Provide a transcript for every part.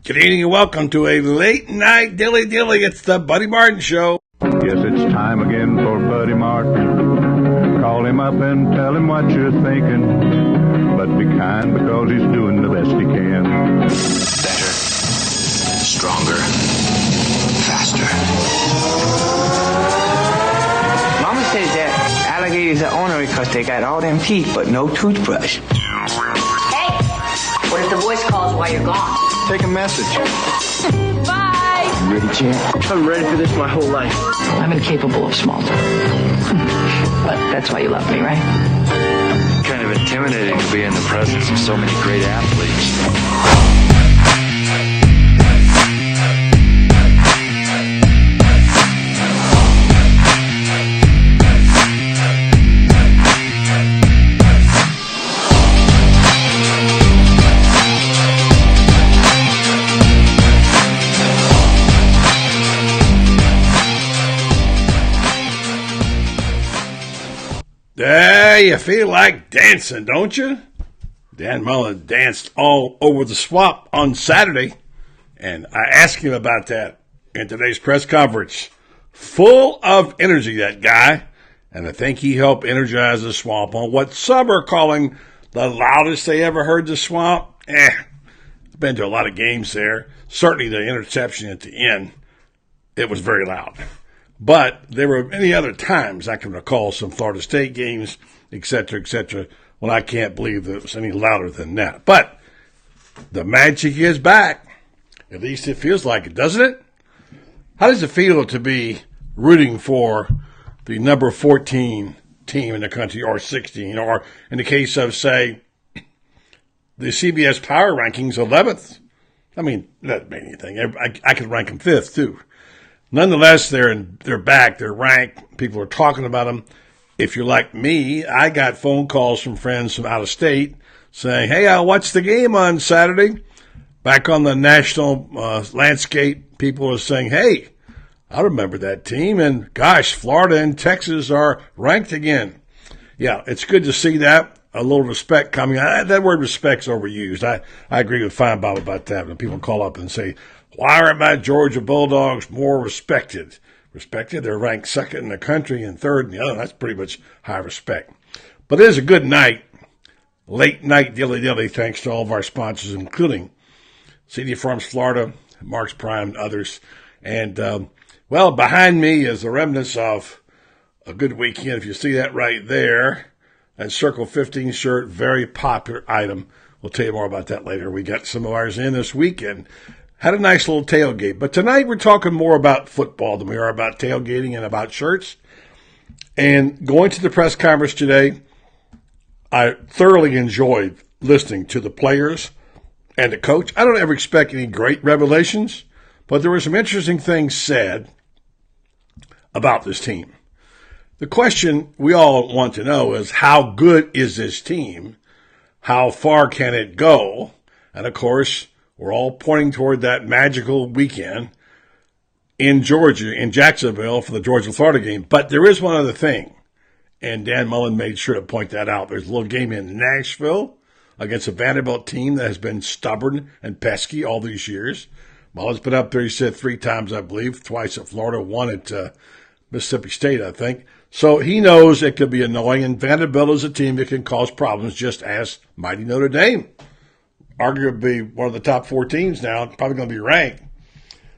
Good evening and welcome to a late night dilly dilly. It's the Buddy Martin Show. Yes, it's time again for Buddy Martin. Call him up and tell him what you're thinking. But be kind because he's doing the best he can. Better, stronger, faster. Mama says that alligators are ornery because they got all them teeth but no toothbrush. Hey, what if the voice calls while you're gone? Take a message. Bye. You ready, champ? I'm ready for this my whole life. I'm incapable of small talk. But that's why you love me, right? Kind of intimidating to be in the presence of so many great athletes. Yeah, you feel like dancing, don't you? Dan Mullen danced all over the swamp on Saturday, and I asked him about that in today's press conference. Full of energy, that guy, and I think he helped energize the swamp on what some are calling the loudest they ever heard the swamp. I've been to a lot of games there. Certainly the interception at the end, it was very loud. But there were many other times I can recall some Florida State games, et cetera, when I can't believe that it was any louder than that. But the magic is back. At least it feels like it, doesn't it? How does it feel to be rooting for the number 14 team in the country, or 16, or in the case of, say, the CBS Power Rankings, 11th? I mean, that doesn't mean anything. I could rank them 5th, too. Nonetheless, they're back, they're ranked, people are talking about them. If you're like me, I got phone calls from friends from out of state saying, hey, I watched the game on Saturday. Back on the national landscape, people are saying, hey, I remember that team, and gosh, Florida and Texas are ranked again. Yeah, it's good to see that. A little respect coming out. That word respect's overused. I agree with Fine Bob about that. When people call up and say, why are my Georgia Bulldogs more respected? Respected? They're ranked second in the country and third in the other. That's pretty much high respect. But it is a good night. Late night dilly-dilly, thanks to all of our sponsors, including CD Farms Florida, Mark's Prime, and others. And, behind me is the remnants of a good weekend. If you see that right there, that Circle 15 shirt, very popular item. We'll tell you more about that later. We got some of ours in this weekend. Had a nice little tailgate. But tonight we're talking more about football than we are about tailgating and about shirts. And going to the press conference today, I thoroughly enjoyed listening to the players and the coach. I don't ever expect any great revelations, but there were some interesting things said about this team. The question we all want to know is, how good is this team? How far can it go? And, of course, we're all pointing toward that magical weekend in Georgia, in Jacksonville, for the Georgia-Florida game. But there is one other thing, and Dan Mullen made sure to point that out. There's a little game in Nashville against a Vanderbilt team that has been stubborn and pesky all these years. Mullen's been up there, he said, 3 times, I believe, twice at Florida, 1 at Mississippi State, I think. So he knows it could be annoying, and Vanderbilt is a team that can cause problems, just as mighty Notre Dame. Arguably one of the top 4 teams now, probably going to be ranked.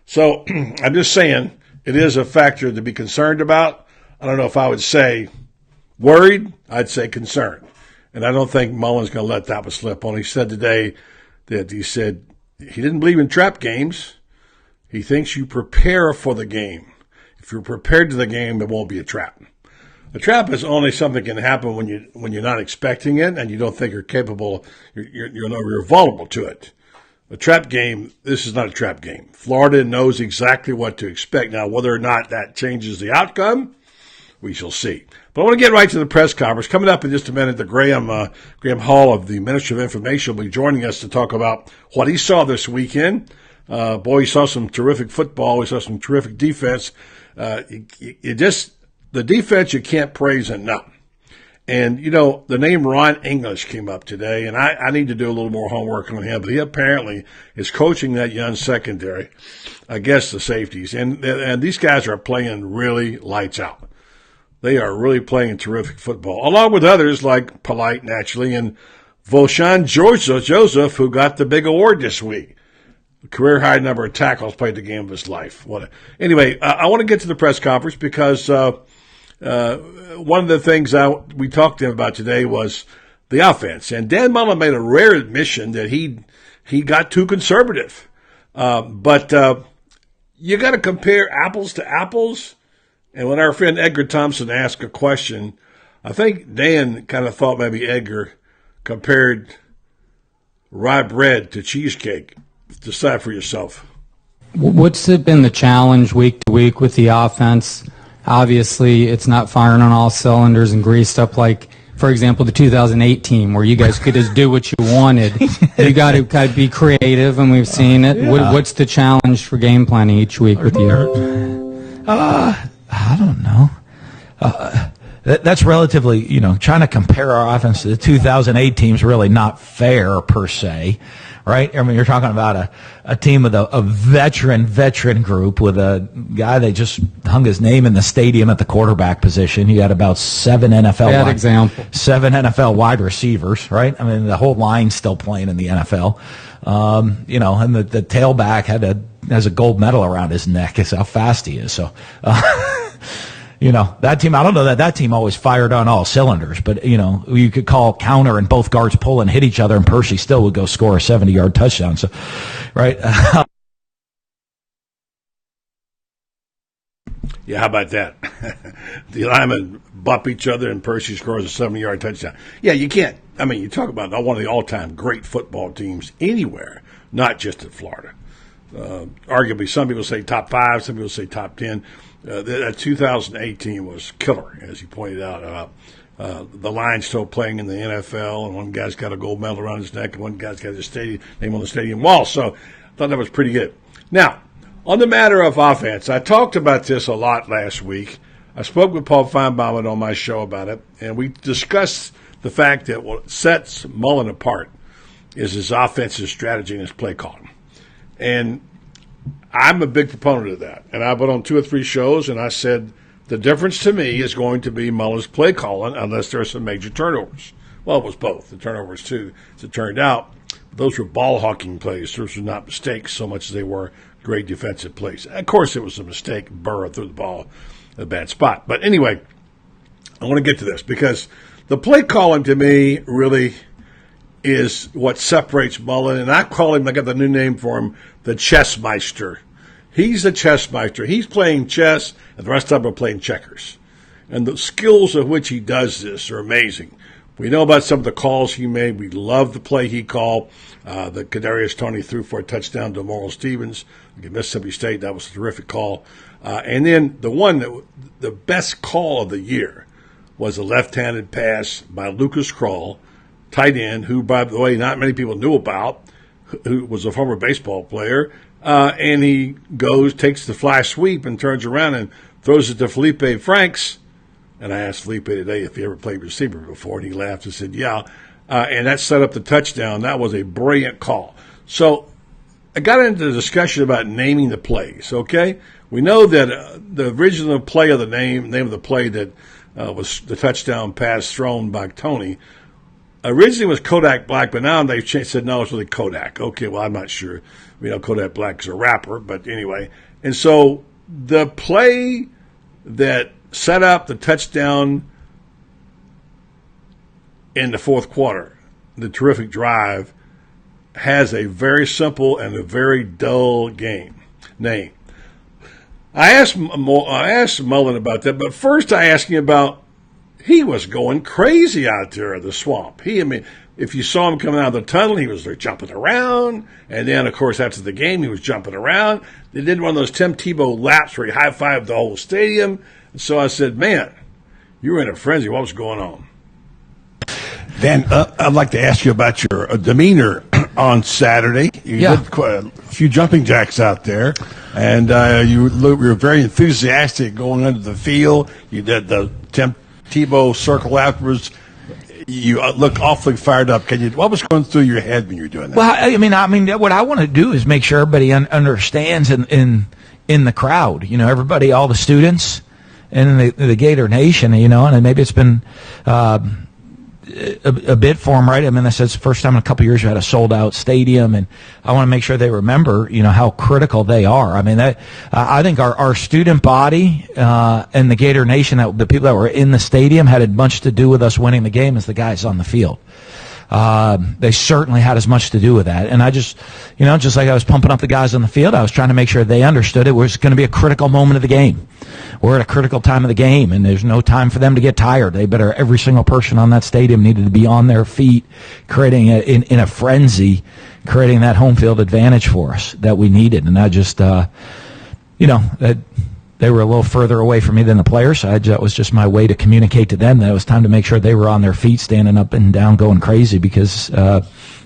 So I'm just saying it is a factor to be concerned about. I don't know if I would say worried. I'd say concerned. And I don't think Mullen's going to let that one slip on. He said today that he didn't believe in trap games. He thinks you prepare for the game. If you're prepared to the game, it won't be a trap. A trap is only something that can happen when you're not expecting it and you don't think you're capable. You're vulnerable to it. A trap game. This is not a trap game. Florida knows exactly what to expect. Now, whether or not that changes the outcome, we shall see. But I want to get right to the press conference. Coming up in just a minute, the Graham Hall of the Ministry of Information will be joining us to talk about what he saw this weekend. He saw some terrific football. He saw some terrific defense. The defense you can't praise enough. And, you know, the name Ron English came up today, and I need to do a little more homework on him, but he apparently is coaching that young secondary against the safeties. And these guys are playing really lights out. They are really playing terrific football, along with others like Polite, naturally, and Voshan Joseph, who got the big award this week. Career high number of tackles, played the game of his life. Anyway, I want to get to the press conference because one of the things we talked to him about today was the offense. And Dan Mullen made a rare admission that he got too conservative. But you got to compare apples to apples. And when our friend Edgar Thompson asked a question, I think Dan kind of thought maybe Edgar compared rye bread to cheesecake. Decide for yourself. What's been the challenge week to week with the offense? Obviously, it's not firing on all cylinders and greased up like, for example, the 2008 team where you guys could just do what you wanted. You got to be creative, and we've seen it. Yeah. What's the challenge for game planning each week with you? I don't know. That's relatively, trying to compare our offense to the 2008 team is really not fair per se, right? I mean, you're talking about a team with a veteran group with a guy that just hung his name in the stadium at the quarterback position. You got about seven NFL wide receivers, right? I mean, the whole line's still playing in the NFL. And the tailback has a gold medal around his neck. Is how fast he is. So, that team, I don't know that team always fired on all cylinders, but, you could call counter and both guards pull and hit each other, and Percy still would go score a 70-yard touchdown. So, right. Yeah, how about that? The linemen bump each other and Percy scores a 70-yard touchdown. Yeah, you can't. I mean, you talk about one of the all-time great football teams anywhere, not just in Florida. Arguably, some people say top 5, some people say top 10. That 2018 was killer, as you pointed out. The line's still playing in the NFL, and one guy's got a gold medal around his neck, and one guy's got his name on the stadium wall. So I thought that was pretty good. Now, on the matter of offense, I talked about this a lot last week. I spoke with Paul Feinbaum on my show about it, and we discussed the fact that what sets Mullen apart is his offensive strategy and his play calling. And I'm a big proponent of that. And I went on 2 or 3 shows, and I said the difference to me is going to be Mullen's play calling unless there are some major turnovers. Well, it was both. The turnovers, too, as it turned out. Those were ball-hawking plays. Those were not mistakes so much as they were great defensive plays. Of course, it was a mistake. Burrow threw the ball in a bad spot. But anyway, I want to get to this because the play calling to me really is what separates Mullen. And I call him, I got the new name for him, the chess meister. He's the chess meister. He's playing chess, and the rest of them are playing checkers. And the skills of which he does this are amazing. We know about some of the calls he made. We love the play he called. The Kadarius Toney threw for a touchdown to Morrill Stevens against Mississippi State. That was a terrific call. And then the best call of the year was a left-handed pass by Lucas Krull, tight end, who, by the way, not many people knew about, who was a former baseball player. And he takes the fly sweep and turns around and throws it to Felipe Franks. And I asked Felipe today if he ever played receiver before, and he laughed and said, yeah. And that set up the touchdown. That was a brilliant call. So I got into the discussion about naming the plays, okay? We know that the original play of the name of the play that was the touchdown pass thrown by Toney, originally was Kodak Black, but now they've said, no, it's really Kodak. Okay, well, I'm not sure. We know Kodak Black is a rapper, but anyway. And so the play that set up the touchdown in the fourth quarter, the terrific drive, has a very simple and a very dull name. I asked Mullen about that, but first I asked him about, he was going crazy out there in the swamp. If you saw him coming out of the tunnel, he was there jumping around. And then, of course, after the game, he was jumping around. They did one of those Tim Tebow laps where he high-fived the whole stadium. And so I said, man, you were in a frenzy. What was going on? Dan, I'd like to ask you about your demeanor on Saturday. You did quite a few jumping jacks out there, and you were very enthusiastic going into the field. You did the Tim Tebow circle afterwards. You look awfully fired up. What was going through your head when you were doing that? Well, I mean, what I want to do is make sure everybody understands in the crowd. Everybody, all the students, and the Gator Nation. And maybe it's been a bit for them, right? I mean, this is the first time in a couple of years you had a sold-out stadium, and I want to make sure they remember, how critical they are. I mean, I think our student body and the Gator Nation, the people that were in the stadium, had as much to do with us winning the game as the guys on the field. They certainly had as much to do with that. And I just, just like I was pumping up the guys on the field, I was trying to make sure they understood it was going to be a critical moment of the game. We're at a critical time of the game, and there's no time for them to get tired. Every single person on that stadium needed to be on their feet, creating in a frenzy, creating that home field advantage for us that we needed. And I just, they were a little further away from me than the players. So that was just my way to communicate to them that it was time to make sure they were on their feet, standing up and down, going crazy, because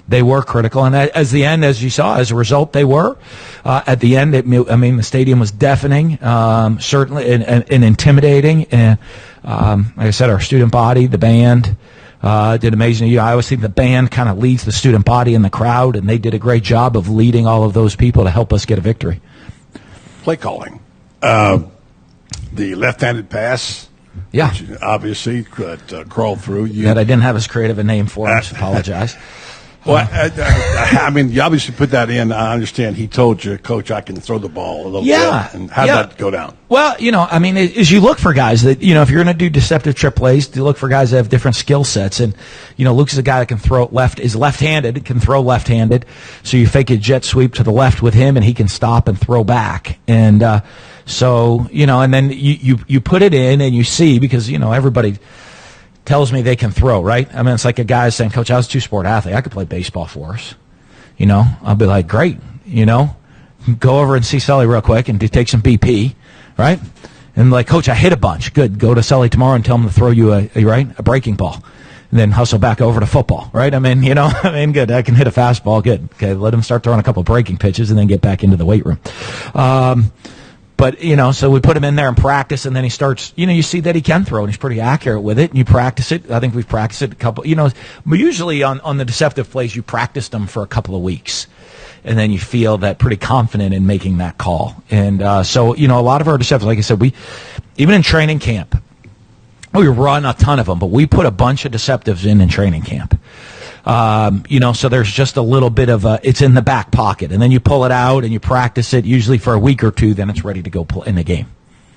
they were critical. And as you saw, as a result, they were. At the end, the stadium was deafening, certainly, and intimidating. And like I said, our student body, the band, did amazing. I always think the band kind of leads the student body in the crowd, and they did a great job of leading all of those people to help us get a victory. Play calling. The left-handed pass, yeah, which obviously could crawl through. That I didn't have as creative a name for. I apologize. Well, I mean, you obviously put that in. I understand he told you, Coach, I can throw the ball a little bit. And how did that go down? Well, as you look for guys that, if you're going to do deceptive trick plays, you look for guys that have different skill sets. And, Luke's a guy that can throw is left-handed, can throw left-handed. So you fake a jet sweep to the left with him, and he can stop and throw back. And and then you put it in and you see, because, everybody tells me they can throw, right? I mean, it's like a guy saying, Coach, I was a two-sport athlete. I could play baseball for us. I'll be like, great, go over and see Sully real quick and take some BP, right? And like, Coach, I hit a bunch. Good. Go to Sully tomorrow and tell him to throw you a breaking ball. And then hustle back over to football, right? Good. I can hit a fastball. Good. Okay, let him start throwing a couple of breaking pitches and then get back into the weight room. But, so we put him in there and practice, and then he starts, you see that he can throw, and he's pretty accurate with it, and you practice it. I think we've practiced it a couple, but usually on the deceptive plays, you practice them for a couple of weeks, and then you feel that pretty confident in making that call. And so, a lot of our deceptive, like I said, even in training camp, we run a ton of them, but we put a bunch of deceptives in training camp. So there's just a little bit of it's in the back pocket, and then you pull it out and you practice it usually for a week or two, then it's ready to go in the game.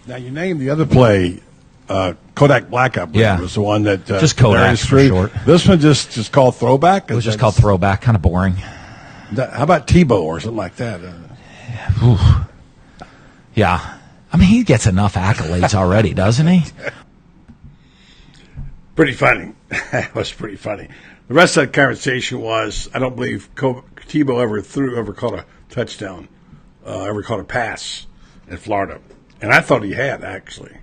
Now you named the other play, Kodak Black, I believe, was the one that just Kodak for short. This one just called throwback. It was just called throwback, kind of boring. How about Tebow or something like that? Yeah, I mean, he gets enough accolades already, doesn't he? Pretty funny. That was pretty funny. The rest of that conversation was, I don't believe Tebow ever caught a touchdown, ever caught a pass in Florida. And I thought he had, actually.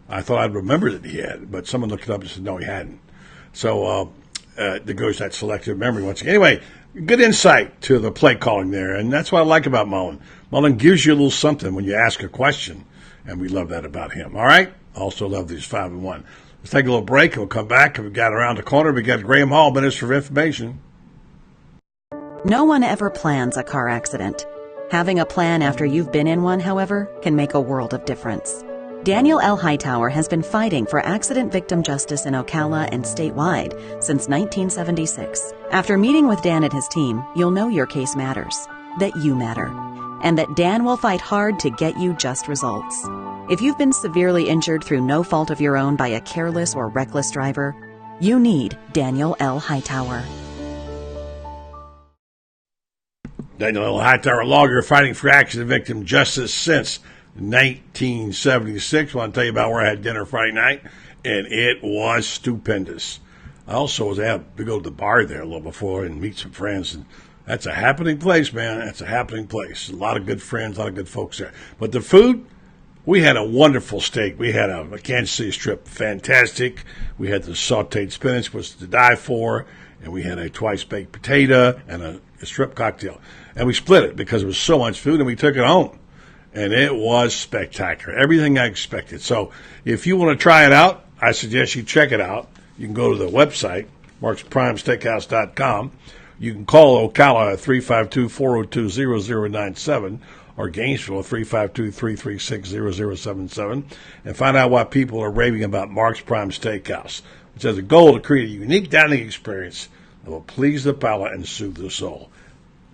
I thought I'd remember that he had, but someone looked it up and said, no, he hadn't. So there goes that selective memory once again. Anyway, good insight to the play calling there, and that's what I like about Mullen. Mullen gives you a little something when you ask a question, and we love that about him. All right? Also love these 5-1. Let's take a little break, and we'll come back. We've got around the corner. We've got Graham Hall, Minister of Information. No one ever plans a car accident. Having a plan after you've been in one, however, can make a world of difference. Daniel L. Hightower has been fighting for accident victim justice in Ocala and statewide since 1976. After meeting with Dan and his team, you'll know your case matters, that you matter, and that Dan will fight hard to get you just results. If you've been severely injured through no fault of your own by a careless or reckless driver, you need Daniel L. Hightower. Daniel L. Hightower, lawyer fighting for accident victim justice since 1976. I want to tell you about where I had dinner Friday night, and it was stupendous. I also was able to go to the bar there a little before and meet some friends, and that's a happening place, man. That's a happening place. A lot of good friends, a lot of good folks there. But the food, we had a wonderful steak. We had a Kansas City strip, fantastic. We had the sauteed spinach, was to die for, and we had a twice-baked potato and a strip cocktail. And we split it because it was so much food, and we took it home. And it was spectacular. Everything I expected. So if you want to try it out, I suggest you check it out. you can go to the website, marksprimesteakhouse.com. You can call Ocala at 352-402-0097 or Gainesville at 352-336-0077 and find out why people are raving about Mark's Prime Steakhouse, which has a goal to create a unique dining experience that will please the palate and soothe the soul.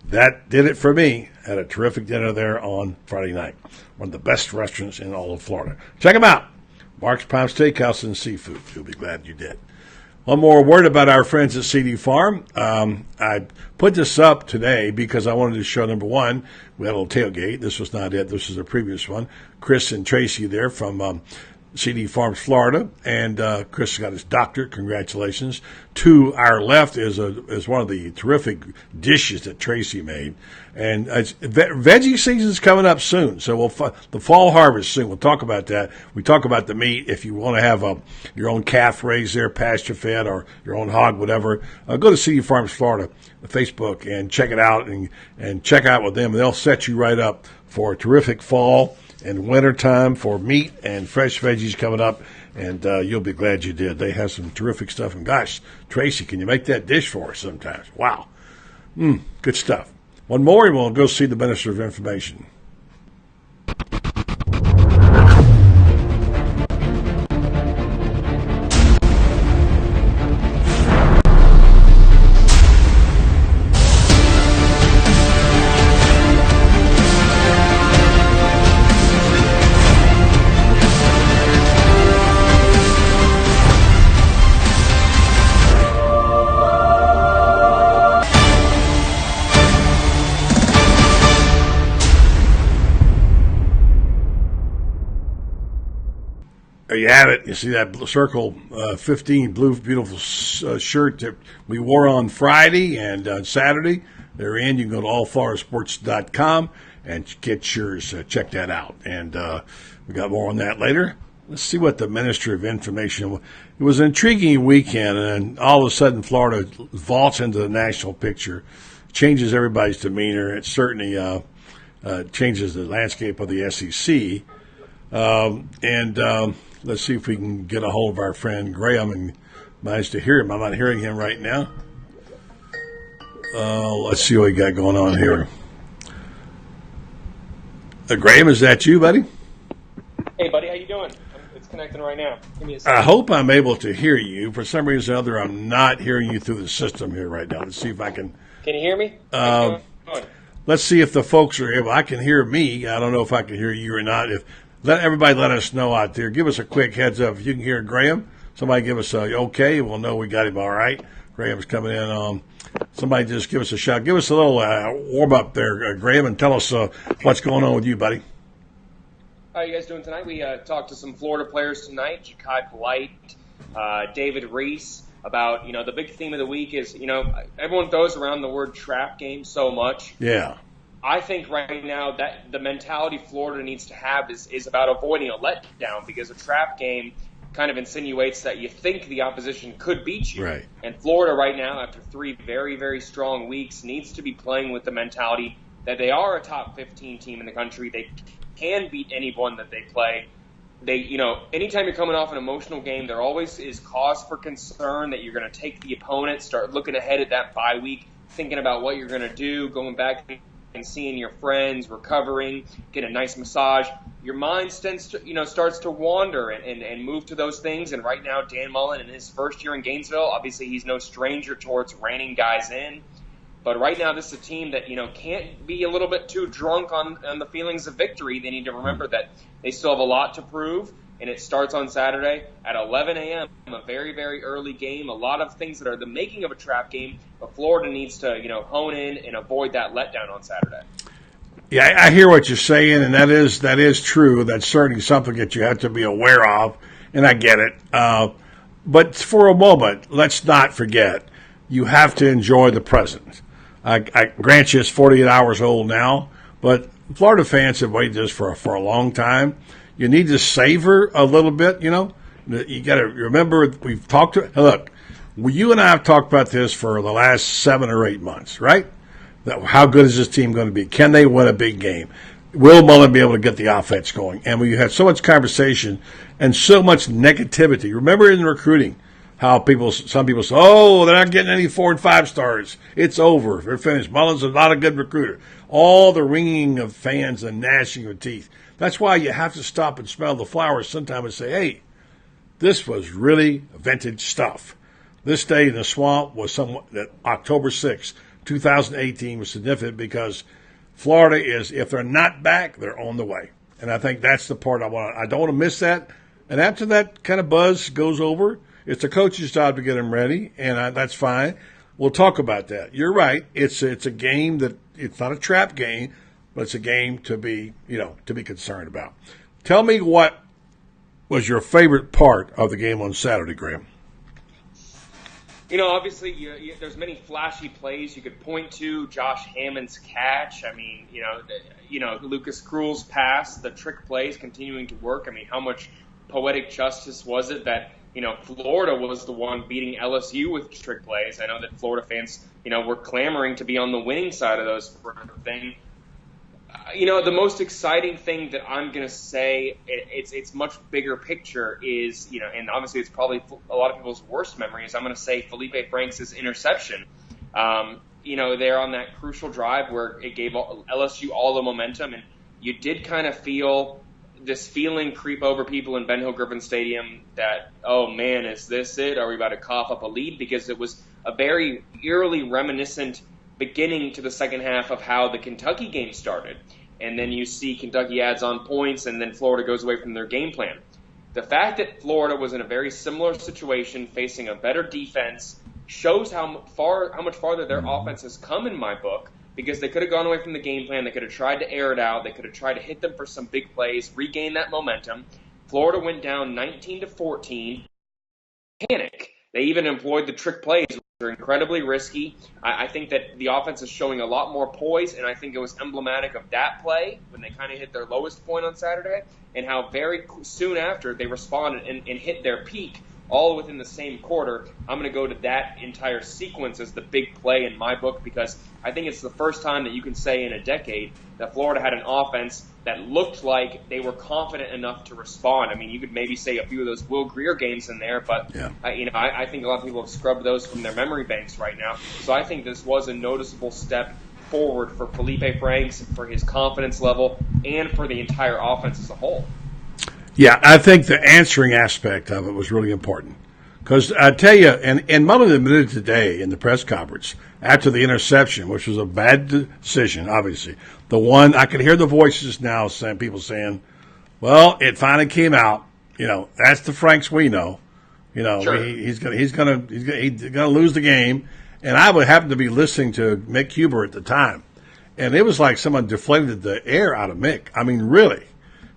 That did it for me. Had a terrific dinner there on Friday night. One of the best restaurants in all of Florida. Check them out. Mark's Prime Steakhouse and Seafood. You'll be glad you did. One more word about our friends at CD Farm. I put this up today because I wanted to show, number one, we had a little tailgate. This was not it. This was the previous one. Chris and Tracy there from CD Farms, Florida. And Chris got his doctorate. Congratulations. To our left is one of the terrific dishes that Tracy made. And veggie season's coming up soon. So the fall harvest soon. We'll talk about that. We talk about the meat. If you want to have your own calf raised there, pasture fed, or your own hog, whatever, go to CD Farms, Florida, Facebook, and check it out and check out with them. They'll set you right up for a terrific fall and winter time for meat and fresh veggies coming up, and you'll be glad you did. They have some terrific stuff. And gosh, Tracy, can you make that dish for us sometimes? Wow. Good stuff. One more, and we'll go see the Minister of Information. There you have it. You see that Circle 15 blue, beautiful shirt that we wore on Friday and on Saturday. They're in. You can go to allfloridasports.com and get yours. Check that out. And we got more on that later. Let's see what the Ministry of Information. It was an intriguing weekend, and all of a sudden Florida vaults into the national picture, changes everybody's demeanor. It certainly changes the landscape of the SEC. Let's see if we can get a hold of our friend Graham and manage to hear him. I'm not hearing him right now. Let's see what we got going on here. Graham, is that you, buddy? Hey, buddy, how you doing? It's connecting right now. Give me a second. I hope I'm able to hear you. For some reason or other, I'm not hearing you through the system here right now. Let's see if I can. Can you hear me? Let's see if the folks are able. I can hear me. I don't know if I can hear you or not. Let us know out there. Give us a quick heads up. If you can hear Graham, somebody give us a okay. We'll know we got him all right. Graham's coming in. Somebody just give us a shout. Give us a little warm up there, Graham, and tell us what's going on with you, buddy. How are you guys doing tonight? We talked to some Florida players tonight, Ja'Kai Polite, David Reese, about, the big theme of the week is, everyone throws around the word trap game so much. Yeah. I think right now that the mentality Florida needs to have is about avoiding a letdown, because a trap game kind of insinuates that you think the opposition could beat you. Right. And Florida right now, after 3 very, very strong weeks, needs to be playing with the mentality that they are a top 15 team in the country. They can beat anyone that they play. Anytime you're coming off an emotional game, there always is cause for concern that you're going to take the opponent, start looking ahead at that bye week, thinking about what you're going to do, going back and seeing your friends, recovering, get a nice massage. Your mind starts to wander and move to those things. And right now, Dan Mullen, in his first year in Gainesville, obviously he's no stranger towards reining guys in. But right now, this is a team that, can't be a little bit too drunk on the feelings of victory. They need to remember that they still have a lot to prove, and it starts on Saturday at 11 a.m., a very, very early game. A lot of things that are the making of a trap game, but Florida needs to, hone in and avoid that letdown on Saturday. Yeah, I hear what you're saying, and that is true. That's certainly something that you have to be aware of, and I get it. But for a moment, let's not forget, you have to enjoy the present. I grant you it's 48 hours old now, but Florida fans have waited this for a long time. You need to savor a little bit, You got to remember, we've talked to – look, you and I have talked about this for the last 7 or 8 months, right? How good is this team going to be? Can they win a big game? Will Mullen be able to get the offense going? And we had so much conversation and so much negativity. Remember in recruiting, how some people say, oh, they're not getting any 4 and 5 stars. It's over. They're finished. Mullen's not a good recruiter. All the ringing of fans and gnashing of teeth. That's why you have to stop and smell the flowers sometime and say, hey, this was really vintage stuff. This day in the swamp was that October 6th, 2018 was significant because Florida is, if they're not back, they're on the way. And I think that's the part I don't want to miss that. And after that kind of buzz goes over, it's the coach's job to get them ready, and that's fine. We'll talk about that. You're right. It's a game that it's not a trap game, but it's a game to be concerned about. Tell me what was your favorite part of the game on Saturday, Graham? Obviously, there's many flashy plays you could point to. Josh Hammond's catch. I mean, Lucas Krull's pass. The trick plays continuing to work. I mean, how much poetic justice was it that Florida was the one beating LSU with trick plays? I know that Florida fans, were clamoring to be on the winning side of those things. The most exciting thing that I'm going to say, it's much bigger picture is, and obviously it's probably a lot of people's worst memories. I'm going to say Felipe Franks' interception. They're on that crucial drive where it gave LSU all the momentum, and you did kind of feel this feeling creep over people in Ben Hill Griffin Stadium that, oh man, is this it? Are we about to cough up a lead? Because it was a very eerily reminiscent beginning to the second half of how the Kentucky game started. And then you see Kentucky adds on points, and then Florida goes away from their game plan. The fact that Florida was in a very similar situation, facing a better defense, shows how much farther their offense has come in my book, because they could have gone away from the game plan. They could have tried to air it out. They could have tried to hit them for some big plays, regain that momentum. Florida went down 19-14. Panic. They even employed the trick plays, which are incredibly risky. I think that the offense is showing a lot more poise, and I think it was emblematic of that play when they kind of hit their lowest point on Saturday, and how very soon after they responded and hit their peak all within the same quarter. I'm going to go to that entire sequence as the big play in my book, because I think it's the first time that you can say in a decade that Florida had an offense that looked like they were confident enough to respond. I mean, you could maybe say a few of those Will Grier games in there, but yeah. I think a lot of people have scrubbed those from their memory banks right now. So I think this was a noticeable step forward for Felipe Franks, for his confidence level, and for the entire offense as a whole. Yeah, I think the answering aspect of it was really important. Because I tell you, and Mullen admitted today in the press conference after the interception, which was a bad decision, obviously. The one, I can hear the voices now saying, people saying, well, it finally came out. That's the Franks we know. Sure. He's gonna lose the game. And I would happen to be listening to Mick Huber at the time. And it was like someone deflated the air out of Mick. I mean, really.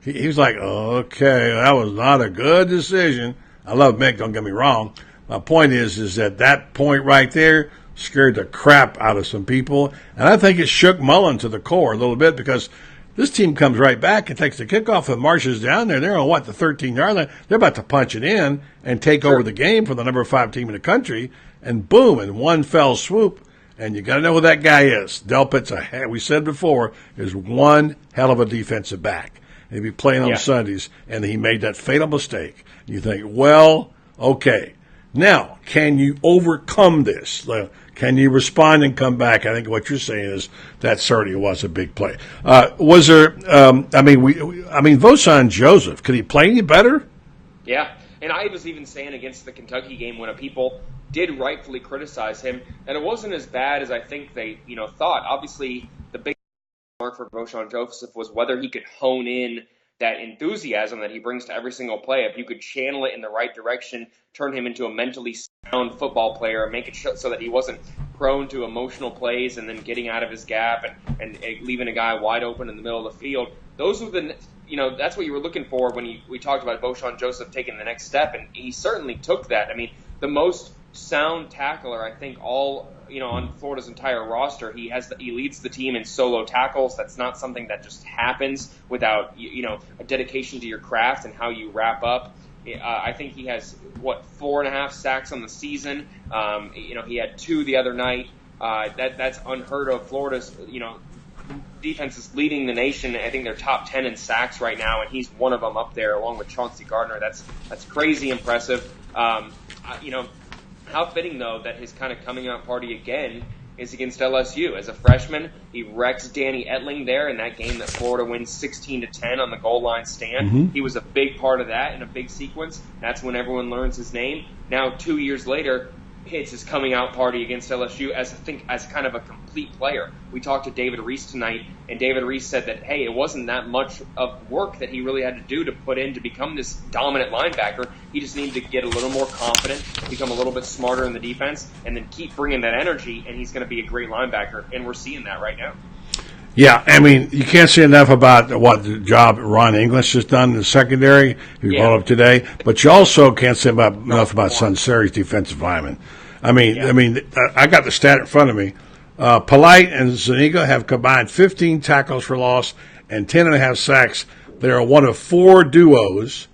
He was like, okay, that was not a good decision. I love Mick, don't get me wrong. My point is that point right there scared the crap out of some people. And I think it shook Mullen to the core a little bit, because this team comes right back and takes the kickoff and marches down there. They're on, the 13-yard line. They're about to punch it in and take over the game for the number 5 team in the country. And boom, in one fell swoop. And you got to know who that guy is. Delpit's, we said before, is one hell of a defensive back. He'd be playing on Sundays, and he made that fatal mistake. You think, well, okay. Now, can you overcome this? Can you respond and come back? I think what you're saying is that certainly was a big play. Was there? Vosan Joseph, could he play any better? Yeah, and I was even saying against the Kentucky game when people did rightfully criticize him, and it wasn't as bad as I think they thought. Obviously, the big mark for Vosan Joseph was whether he could hone in that enthusiasm that he brings to every single play. If you could channel it in the right direction, turn him into a mentally sound football player, make it so that he wasn't prone to emotional plays and then getting out of his gap and leaving a guy wide open in the middle of the field. Those were that's what you were looking for when we talked about Vosan Joseph taking the next step, and he certainly took that. I mean, the most sound tackler, I think, on Florida's entire roster. He leads the team in solo tackles. That's not something that just happens without a dedication to your craft and how you wrap up. I think he has 4.5 sacks on the season. He had 2 the other night. That's unheard of. Florida's defense is leading the nation. I think they're top 10 in sacks right now, and he's one of them up there along with Chauncey Gardner. That's crazy impressive. How fitting, though, that his kind of coming out party again is against LSU. As a freshman, he wrecks Danny Etling there in that game that Florida wins 16-10 on the goal line stand. Mm-hmm. He was a big part of that in a big sequence. That's when everyone learns his name. Now, 2 years later, hits his coming out party against LSU as kind of a complete player. We talked to David Reese tonight, and David Reese said that, hey, it wasn't that much of work that he really had to do to put in to become this dominant linebacker. He just needed to get a little more confident, become a little bit smarter in the defense, and then keep bringing that energy, and he's going to be a great linebacker, and we're seeing that right now. Yeah, I mean, you can't say enough about what the job Ron English has done in the secondary. He brought up today, but you also can't say enough about Sunseri's defensive lineman. I mean, I got the stat in front of me. Polite and Zuniga have combined 15 tackles for loss and 10.5 sacks. They are one of 4 duos,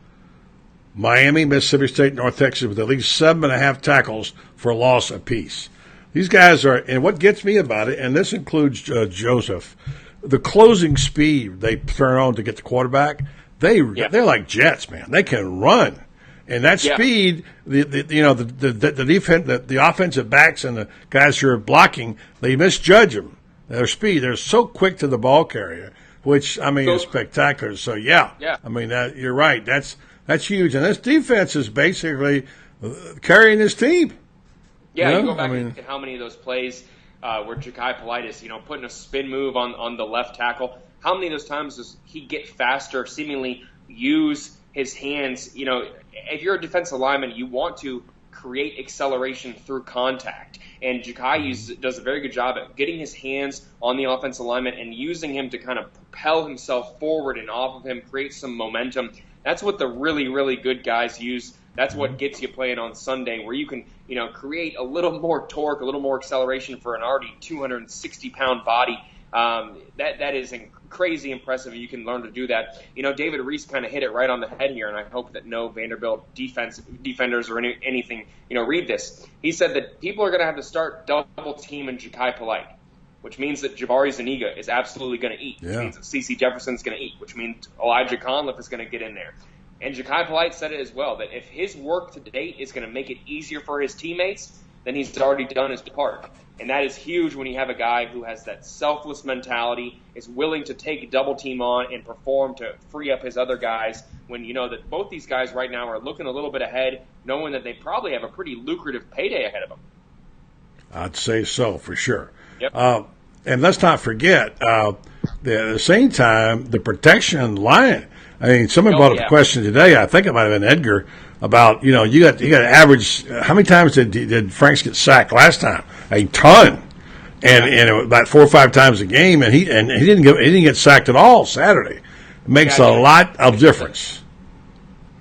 Miami, Mississippi State, North Texas, with at least 7.5 tackles for loss apiece. These guys are, and what gets me about it, and this includes Joseph, the closing speed they turn on to get the quarterback. They're like jets, man. They can run, and that speed, the defense, the offensive backs and the guys who are blocking, they misjudge them. Their speed, they're so quick to the ball carrier, which I mean is spectacular. So I mean you're right. That's huge, and this defense is basically carrying this team. Yeah, you go back and look at how many of those plays where Ja'Kai Polite is, putting a spin move on the left tackle. How many of those times does he get faster, seemingly use his hands? If you're a defensive lineman, you want to create acceleration through contact. And Ja'Kai does a very good job at getting his hands on the offensive lineman and using him to kind of propel himself forward and off of him, create some momentum. That's what the really, really good guys use. That's what gets you playing on Sunday, where you can, create a little more torque, a little more acceleration for an already 260-pound body. That is crazy impressive. You can learn to do that. David Reese kind of hit it right on the head here, and I hope that no Vanderbilt defenders or anything, read this. He said that people are going to have to start double teaming Ja'Kai Polite, which means that Jabari Zuniga is absolutely going to eat, which means that C.C. Jefferson's going to eat, which means Elijah Conliffe is going to get in there. And Ja'Kai Polite said it as well, that if his work to date is going to make it easier for his teammates, then he's already done his part. And that is huge when you have a guy who has that selfless mentality, is willing to take double team on and perform to free up his other guys, when you know that both these guys right now are looking a little bit ahead, knowing that they probably have a pretty lucrative payday ahead of them. I'd say so, for sure. Yep. And let's not forget, at the same time, the protection line. I mean, somebody brought up a question today, I think it might have been Edgar, about, you got to average, how many times did Franks get sacked last time? A ton. And about 4 or 5 times a game, and he didn't get sacked at all Saturday. It makes a lot of difference.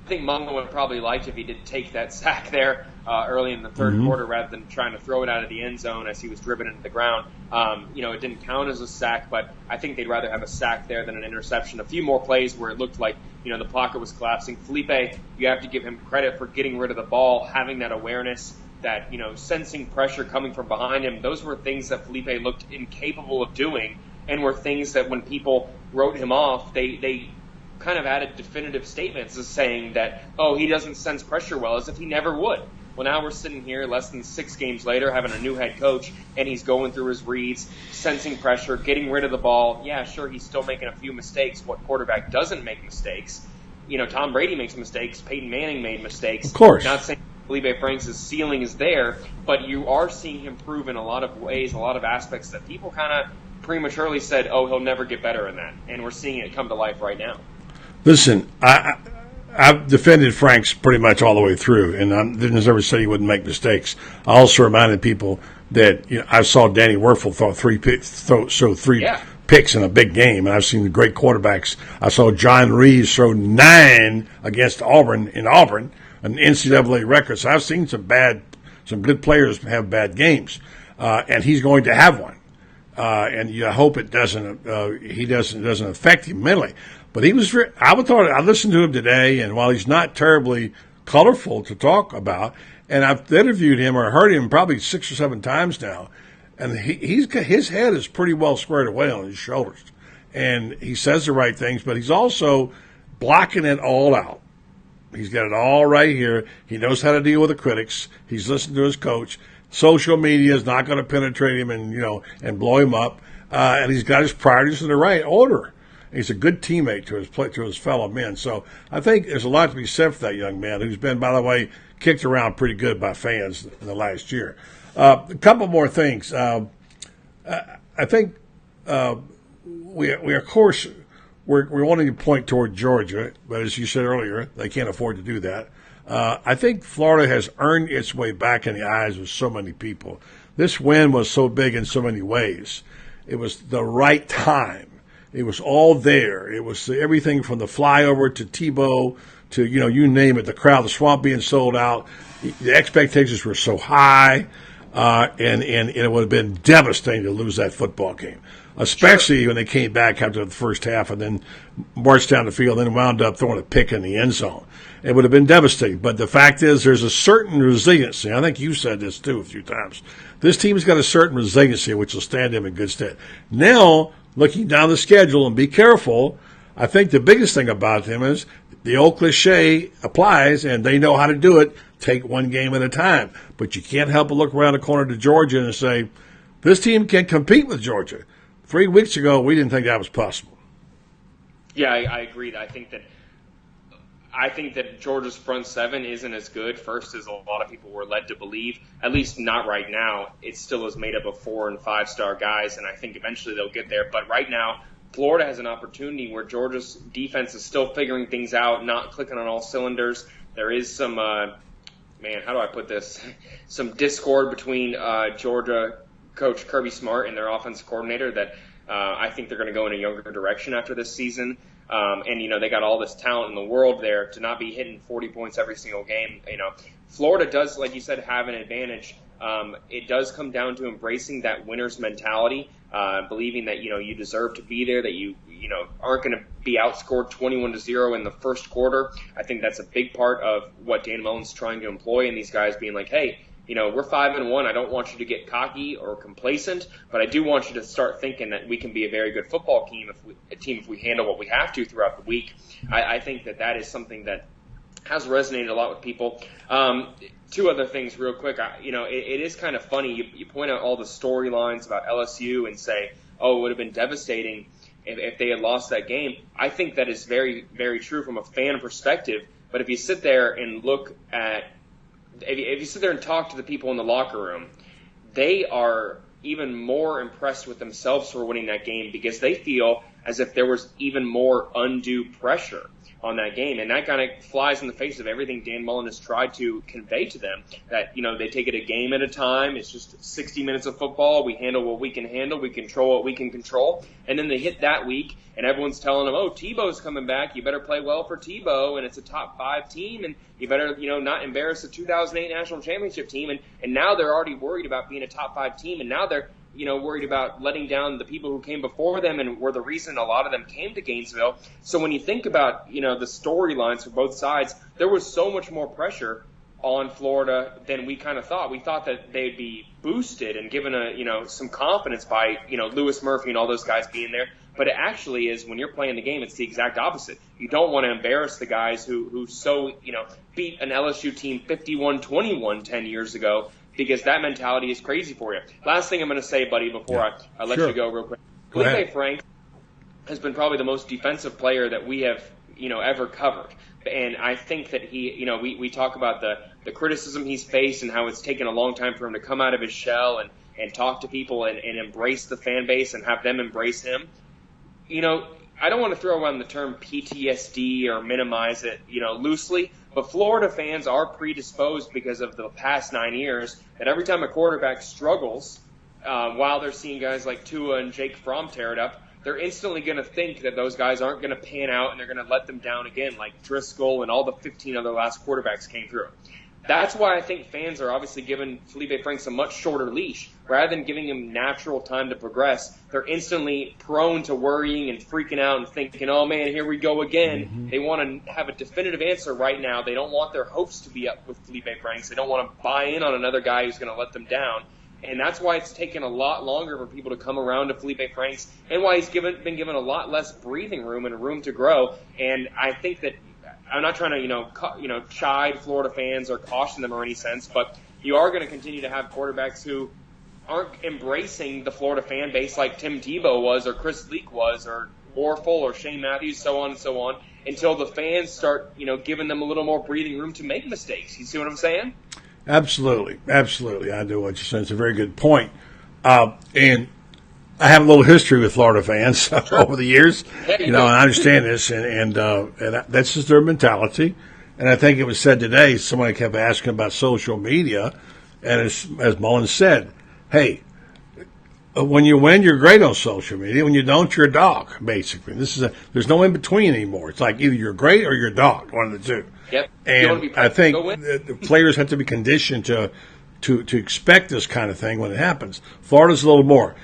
I think Mullen would probably liked if he did take that sack there early in the third quarter rather than trying to throw it out of the end zone as he was driven into the ground. It didn't count as a sack, but I think they'd rather have a sack there than an interception. A few more plays where it looked like, the pocket was collapsing. Felipe, you have to give him credit for getting rid of the ball, having that awareness, that, sensing pressure coming from behind him. Those were things that Felipe looked incapable of doing, and were things that when people wrote him off, they kind of added definitive statements as saying that, he doesn't sense pressure well, as if he never would. Well, now we're sitting here less than 6 games later, having a new head coach, and he's going through his reads, sensing pressure, getting rid of the ball. Yeah, sure, he's still making a few mistakes. What quarterback doesn't make mistakes? Tom Brady makes mistakes. Peyton Manning made mistakes. Of course. Not saying Felipe Franks' ceiling is there, but you are seeing him prove in a lot of ways, a lot of aspects that people kind of prematurely said, he'll never get better in that. And we're seeing it come to life right now. Listen, I've defended Franks pretty much all the way through, and I didn't ever say he wouldn't make mistakes. I also reminded people that I saw Danny Werfel throw 3 picks in a big game, and I've seen the great quarterbacks. I saw John Reeves throw 9 against Auburn in Auburn, an NCAA record. So I've seen some good players have bad games, and he's going to have one. And you hope it doesn't affect him mentally. But I listened to him today, and while he's not terribly colorful to talk about, and I've interviewed him or heard him probably 6 or 7 times now, and his head is pretty well squared away on his shoulders, and he says the right things, but he's also blocking it all out. He's got it all right here. He knows how to deal with the critics. He's listened to his coach. Social media is not going to penetrate him and blow him up. And he's got his priorities in the right order. He's a good teammate to his fellow men. So I think there's a lot to be said for that young man, who's been, by the way, kicked around pretty good by fans in the last year. A couple more things. I think we of course we're wanting to point toward Georgia, but as you said earlier, they can't afford to do that. I think Florida has earned its way back in the eyes of so many people. This win was so big in so many ways. It was the right time. It was all there. It was everything from the flyover to Tebow to, you name it, the crowd, the Swamp being sold out. The expectations were so high, and it would have been devastating to lose that football game, especially when they came back after the first half and then marched down the field and then wound up throwing a pick in the end zone. It would have been devastating. But the fact is there's a certain resiliency. I think you said this, too, a few times. This team's got a certain resiliency which will stand them in good stead. Now, looking down the schedule, and be careful, I think the biggest thing about them is the old cliche applies, and they know how to do it. Take one game at a time. But you can't help but look around the corner to Georgia and say, this team can compete with Georgia. 3 weeks ago, we didn't think that was possible. Yeah, I agree. I think that Georgia's front seven isn't as good, first, as a lot of people were led to believe. At least not right now. It still is made up of 4- and 5-star guys, and I think eventually they'll get there. But right now, Florida has an opportunity where Georgia's defense is still figuring things out, not clicking on all cylinders. There is some, how do I put this? Some discord between Georgia coach Kirby Smart and their offensive coordinator that I think they're going to go in a younger direction after this season. And they got all this talent in the world there to not be hitting 40 points every single game. Florida does, like you said, have an advantage. It does come down to embracing that winner's mentality, believing that, you deserve to be there, that you aren't going to be outscored 21-0 in the first quarter. I think that's a big part of what Dan Mullen's trying to employ, and these guys being like, hey, we're 5-1. I don't want you to get cocky or complacent, but I do want you to start thinking that we can be a very good football team if we handle what we have to throughout the week. I think that is something that has resonated a lot with people. 2 other things real quick. It is kind of funny. You point out all the storylines about LSU and say, oh, it would have been devastating if they had lost that game. I think that is very, very true from a fan perspective. But if you sit there and look at if you sit there and talk to the people in the locker room, they are even more impressed with themselves for winning that game because they feel as if there was even more undue pressure on that game. And that kind of flies in the face of everything Dan Mullen has tried to convey to them, that, they take it a game at a time. It's just 60 minutes of football. We handle what we can handle. We control what we can control. And then they hit that week, and everyone's telling them, oh, Tebow's coming back. You better play well for Tebow, and it's a top 5 team, and you better, not embarrass the 2008 national championship team. And now they're already worried about being a top 5 team, and now they're worried about letting down the people who came before them and were the reason a lot of them came to Gainesville. So when you think about, the storylines for both sides, there was so much more pressure on Florida than we kind of thought. We thought that they'd be boosted and given some confidence by, Lewis Murphy and all those guys being there. But it actually is, when you're playing the game, it's the exact opposite. You don't want to embarrass the guys who beat an LSU team 51-21 10 years ago, because that mentality is crazy for you. Last thing I'm going to say, buddy, before I let you go real quick. Felipe Franks has been probably the most defensive player that we have, ever covered. And I think that he, we talk about the criticism he's faced and how it's taken a long time for him to come out of his shell and talk to people and embrace the fan base and have them embrace him. I don't want to throw around the term PTSD or minimize it, loosely, but Florida fans are predisposed because of the past 9 years that every time a quarterback struggles, while they're seeing guys like Tua and Jake Fromm tear it up, they're instantly going to think that those guys aren't going to pan out and they're going to let them down again, like Driscoll and all the 15 other last quarterbacks came through. That's why I think fans are obviously giving Felipe Franks a much shorter leash. Rather than giving him natural time to progress, they're instantly prone to worrying and freaking out and thinking, oh, man, here we go again. Mm-hmm. They want to have a definitive answer right now. They don't want their hopes to be up with Felipe Franks. They don't want to buy in on another guy who's going to let them down. And that's why it's taken a lot longer for people to come around to Felipe Franks, and why he's been given a lot less breathing room and room to grow. And I think that I'm not trying to chide Florida fans or caution them or any sense, but you are going to continue to have quarterbacks who aren't embracing the Florida fan base like Tim Tebow was or Chris Leak was or Warfel or Shane Matthews, so on and so on, until the fans start, giving them a little more breathing room to make mistakes. You see what I'm saying? Absolutely. Absolutely. I do what you're saying. It's a very good point. And I have a little history with Florida fans over the years, and I understand this, and that's just their mentality. And I think it was said today, somebody kept asking about social media, and as Mullen said, hey, when you win, you're great on social media. When you don't, you're a dog, basically. There's no in between anymore. It's like either you're great or you're a dog, one of the two. Yep. And I think the players have to be conditioned to expect this kind of thing when it happens. Florida's a little more.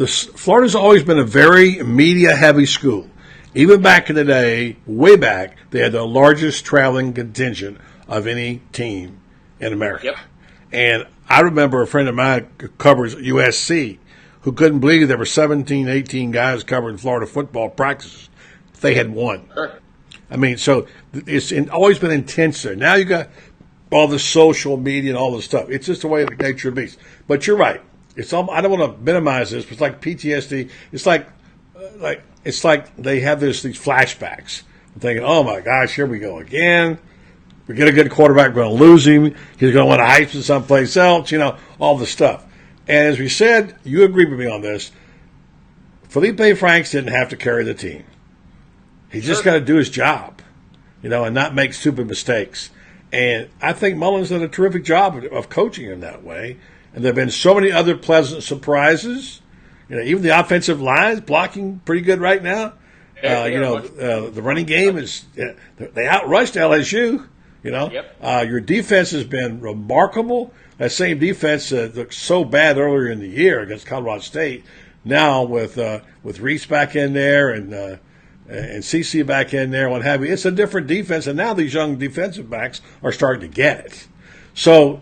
Florida's always been a very media-heavy school. Even back in the day, way back, they had the largest traveling contingent of any team in America. Yep. And I remember a friend of mine who covers USC who couldn't believe there were 17, 18 guys covering Florida football practices. They had won. Sure. I mean, so it's always been intense there. Now you got all the social media and all this stuff. It's just the way of the nature of the beast. But you're right. I don't want to minimize this, but it's like PTSD. It's like they have these flashbacks. I'm thinking, oh my gosh, here we go again. We get a good quarterback, we're going to lose him. He's going to want to hype to someplace else. All the stuff. And as we said, you agree with me on this. Felipe Franks didn't have to carry the team. He just got to do his job, and not make stupid mistakes. And I think Mullen's done a terrific job of coaching him that way. And there have been so many other pleasant surprises. Even the offensive line is blocking pretty good right now. The running game is they outrushed LSU. Your defense has been remarkable. That same defense looked so bad earlier in the year against Colorado State. Now with Reese back in there and CC back in there, what have you, it's a different defense. And now these young defensive backs are starting to get it. So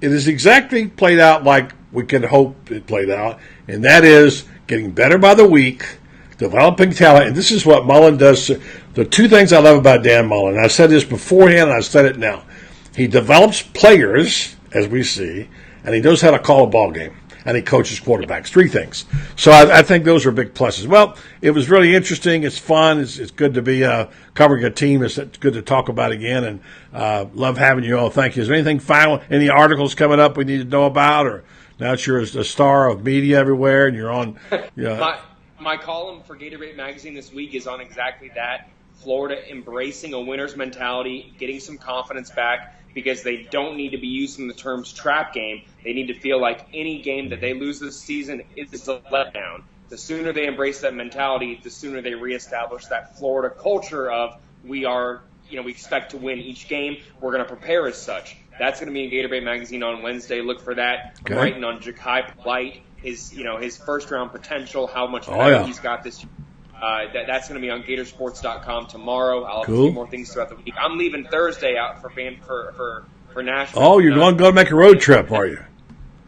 it is exactly played out like we could hope it played out, and that is getting better by the week, developing talent. And this is what Mullen does. The two things I love about Dan Mullen, and I said this beforehand and I said it now, he develops players, as we see, and he knows how to call a ball game, and he coaches quarterbacks. Three things. So I think those are big pluses. Well, it was really interesting. It's fun. It's good to be covering a team. It's good to talk about again, and love having you all. Thank you. Is there anything final, any articles coming up we need to know about, or now that you're a star of media everywhere and you're on? My column for Gator Magazine this week is on exactly that. Florida embracing a winner's mentality, getting some confidence back, because they don't need to be using the terms trap game. They need to feel like any game that they lose this season is a letdown. The sooner they embrace that mentality, the sooner they reestablish that Florida culture of we expect to win each game. We're going to prepare as such. That's going to be in Gator Magazine on Wednesday. Look for that. Okay. I'm writing on Ja'Kai Polite, his first round potential, how much value he's got this year. That's going to be on Gatorsports.com tomorrow. I'll have a few more things throughout the week. I'm leaving Thursday out for Nashville. Oh, you're going to make a road trip, are you?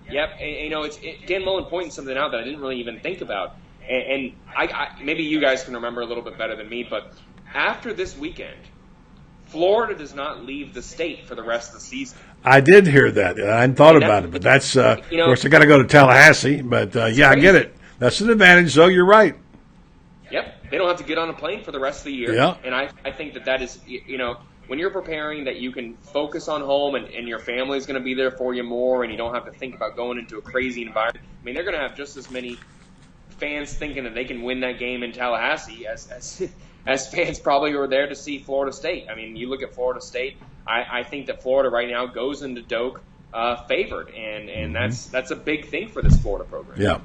Yep. And, Dan Mullen pointing something out that I didn't really even think about. And I maybe you guys can remember a little bit better than me, but after this weekend, Florida does not leave the state for the rest of the season. I did hear that. I hadn't thought about it, but that's, of course, I got to go to Tallahassee. But, I get it. That's an advantage, though. You're right. Yep. They don't have to get on a plane for the rest of the year. Yeah. And I think that is, when you're preparing that you can focus on home and your family's going to be there for you more and you don't have to think about going into a crazy environment. I mean, they're going to have just as many fans thinking that they can win that game in Tallahassee as fans probably who are there to see Florida State. I mean, you look at Florida State, I think that Florida right now goes into Doak favored, and that's a big thing for this Florida program. Yeah.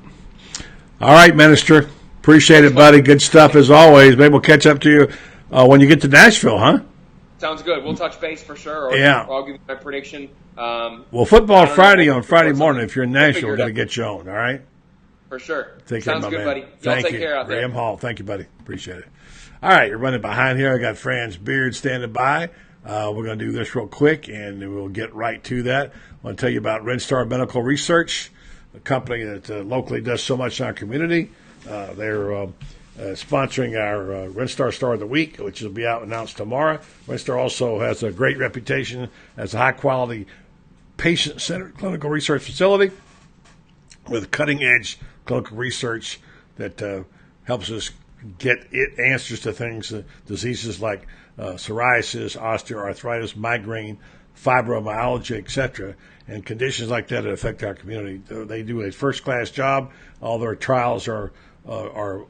All right, Minister. Appreciate it, buddy. Good stuff as always. Maybe we'll catch up to you when you get to Nashville, huh? Sounds good. We'll touch base for sure. Or I'll give you my prediction. Well, football Friday on Friday morning. If you're in Nashville, we're going to get you on, all right? For sure. Take care, Sounds my good, man. buddy. Y'all Thank take you. care out there. Graham Hall. Thank you, buddy. Appreciate it. All right, you're running behind here. I got Franz Beard standing by. We're going to do this real quick, and we'll get right to that. I want to tell you about Red Star Medical Research, a company that locally does so much in our community. They're sponsoring our WinStar Star of the Week, which will be announced tomorrow. WinStar also has a great reputation as a high-quality, patient-centered clinical research facility with cutting-edge clinical research that helps us get answers to things, diseases like psoriasis, osteoarthritis, migraine, fibromyalgia, etc., and conditions like that affect our community. They do a first-class job. All their trials are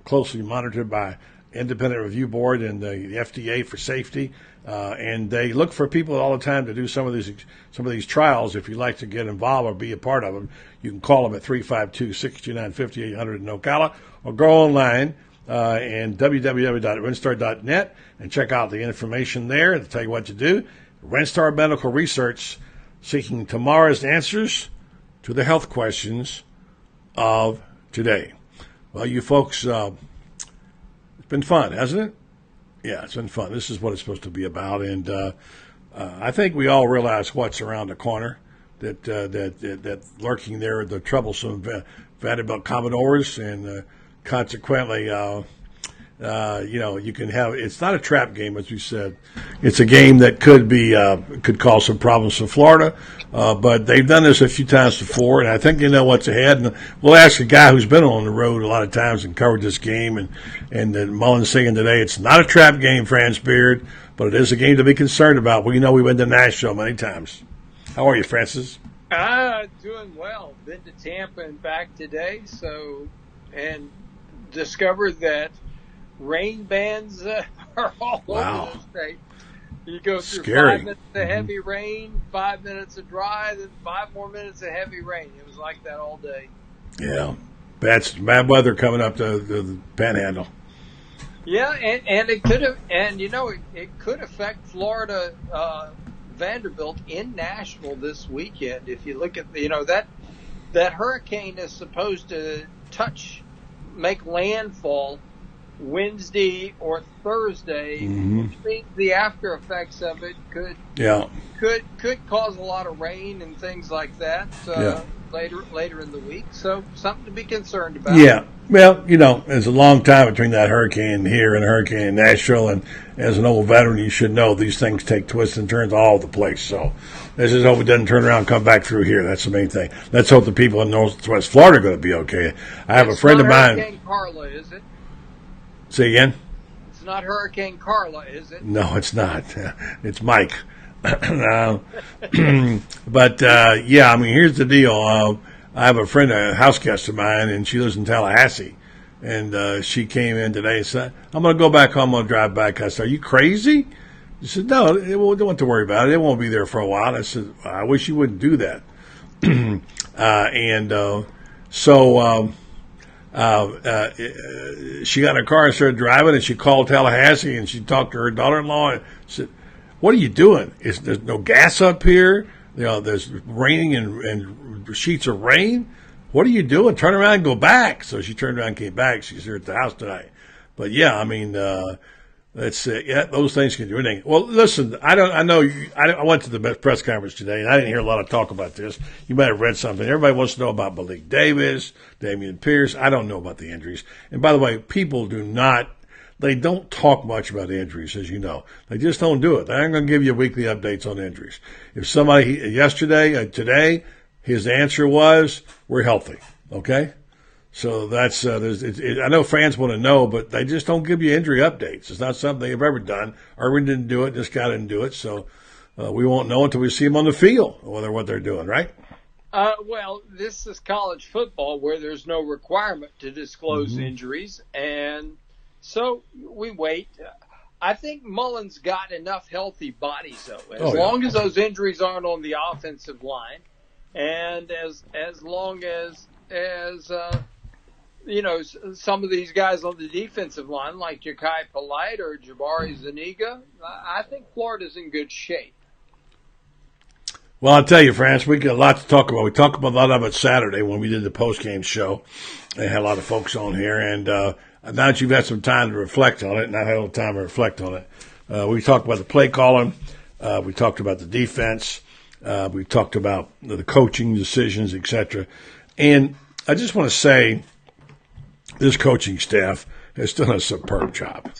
closely monitored by independent review board and the FDA for safety, and they look for people all the time to do some of these trials. If you'd like to get involved or be a part of them, you can call them at 352-629-5800 in Ocala, or go online and www.winstar.net and check out the information there to tell you what to do. WinStar Medical Research, seeking tomorrow's answers to the health questions of today. Well, you folks, it's been fun, hasn't it? Yeah, it's been fun. This is what it's supposed to be about, and I think we all realize what's around the corner. That lurking there, the troublesome Vanderbilt Commodores, and consequently, you can have. It's not a trap game, as we said. It's a game that could cause some problems for Florida, but they've done this a few times before, and I think they know what's ahead. And we'll ask a guy who's been on the road a lot of times and covered this game, and Mullen saying today it's not a trap game, Franz Beard, but it is a game to be concerned about. We know we've been to Nashville many times. How are you, Francis? Doing well. Been to Tampa and back today, and discovered that rain bands are all over the state. You go through Scary. 5 minutes of heavy rain, 5 minutes of dry, then 5 more minutes of heavy rain. It was like that all day. Yeah, bad weather coming up to the Panhandle. Yeah, and it could have, and it could affect Florida. Vanderbilt in Nashville this weekend. If you look at that hurricane is supposed to make landfall Wednesday or Thursday, which means the after effects of it could cause a lot of rain and things like that later in the week. So something to be concerned about. Yeah. Well, there's a long time between that hurricane here and a hurricane in Nashville, and as an old veteran, you should know these things take twists and turns all over the place. So let's just hope it doesn't turn around and come back through here. That's the main thing. Let's hope the people in Northwest Florida are going to be okay. I have a friend of mine. Hurricane Carla, is it? Say again? It's not Hurricane Carla, is it? No, it's not. It's Mike. But, here's the deal. I have a friend, a house guest of mine, and she lives in Tallahassee. And she came in today and said, I'm going to go back home. I'm going to drive back. I said, are you crazy? She said, no, don't have to worry about it. It won't be there for a while. I said, I wish you wouldn't do that. She got in her car and started driving, and she called Tallahassee, and she talked to her daughter-in-law and said, what are you doing? There's no gas up here. There's raining and sheets of rain. What are you doing? Turn around and go back. So she turned around and came back. She's here at the house tonight. But those things can do anything. Well, listen, I went to the press conference today, and I didn't hear a lot of talk about this. You might have read something. Everybody wants to know about Malik Davis, Damian Pierce. I don't know about the injuries. And by the way, people they don't talk much about injuries, as you know. They just don't do it. They aren't going to give you weekly updates on injuries. If somebody today, his answer was, we're healthy. Okay? So that's, I know fans want to know, but they just don't give you injury updates. It's not something they've ever done. Irvin didn't do it. This guy didn't do it. So we won't know until we see them on the field, what they're doing, right? Well, this is college football where there's no requirement to disclose injuries. And so we wait. I think Mullen's got enough healthy bodies, though, as long as those injuries aren't on the offensive line, and as long as some of these guys on the defensive line, like Ja'Kai Polite or Jabari Zuniga, I think Florida's in good shape. Well, I'll tell you, France, we got a lot to talk about. We talked about a lot of it Saturday when we did the post-game show. They had a lot of folks on here, and now that you've had some time to reflect on it, and I've had a little time to reflect on it, we talked about the play calling. We talked about the defense. We talked about the coaching decisions, etc. And I just want to say this coaching staff has done a superb job.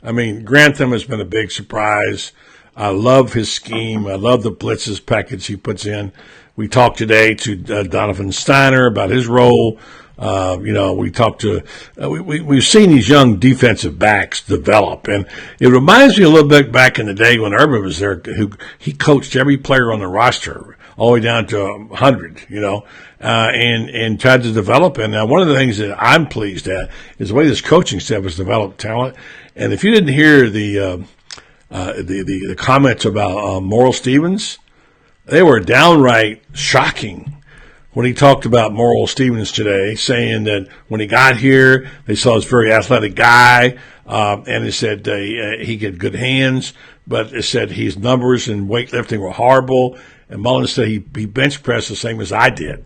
I mean, Grantham has been a big surprise. I love his scheme. I love the blitzes package he puts in. We talked today to Donovan Steiner about his role. We talked to we've seen these young defensive backs develop, and it reminds me a little bit back in the day when Urban was there. Who he coached every player on the roster all the way down to 100, and tried to develop. And one of the things that I'm pleased at is the way this coaching staff has developed talent. And if you didn't hear the comments about Morrill Stevens, they were downright shocking when he talked about Morrill Stevens today, saying that when he got here, they saw this very athletic guy, and they said he had good hands, but they said his numbers in weightlifting were horrible. And Mullen said he bench pressed the same as I did.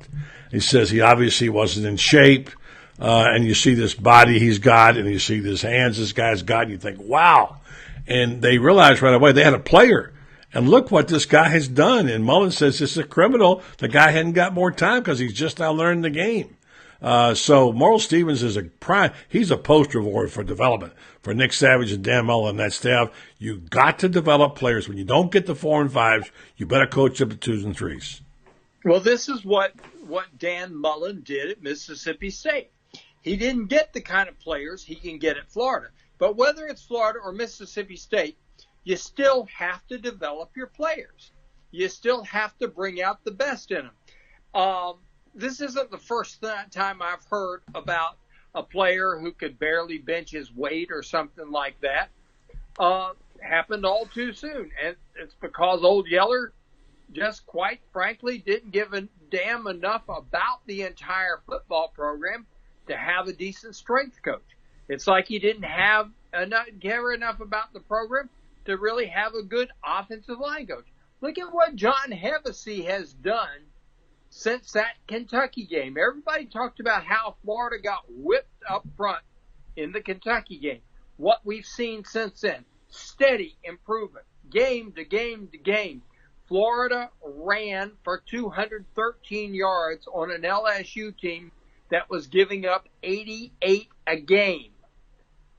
He says he obviously wasn't in shape, and you see this body he's got, and you see these hands this guy's got, and you think, wow. And they realized right away they had a player. And look what this guy has done. And Mullen says this is a criminal. The guy hadn't got more time because he's just now learning the game. So Morrill Stevens is he's a poster boy for development for Nick Savage and Dan Mullen and that staff. You got to develop players. When you don't get the 4 and 5s, you better coach up the 2s and 3s. Well, this is what Dan Mullen did at Mississippi State. He didn't get the kind of players he can get at Florida. But whether it's Florida or Mississippi State, you still have to develop your players. You still have to bring out the best in them. This isn't the first time I've heard about a player who could barely bench his weight or something like that. Happened all too soon. And it's because Old Yeller just quite frankly didn't give a damn enough about the entire football program to have a decent strength coach. It's like he didn't care enough about the program to really have a good offensive line coach. Look at what John Hevesy has done since that Kentucky game. Everybody talked about how Florida got whipped up front in the Kentucky game. What we've seen since then, steady improvement, game to game to game. Florida ran for 213 yards on an LSU team that was giving up 88 a game.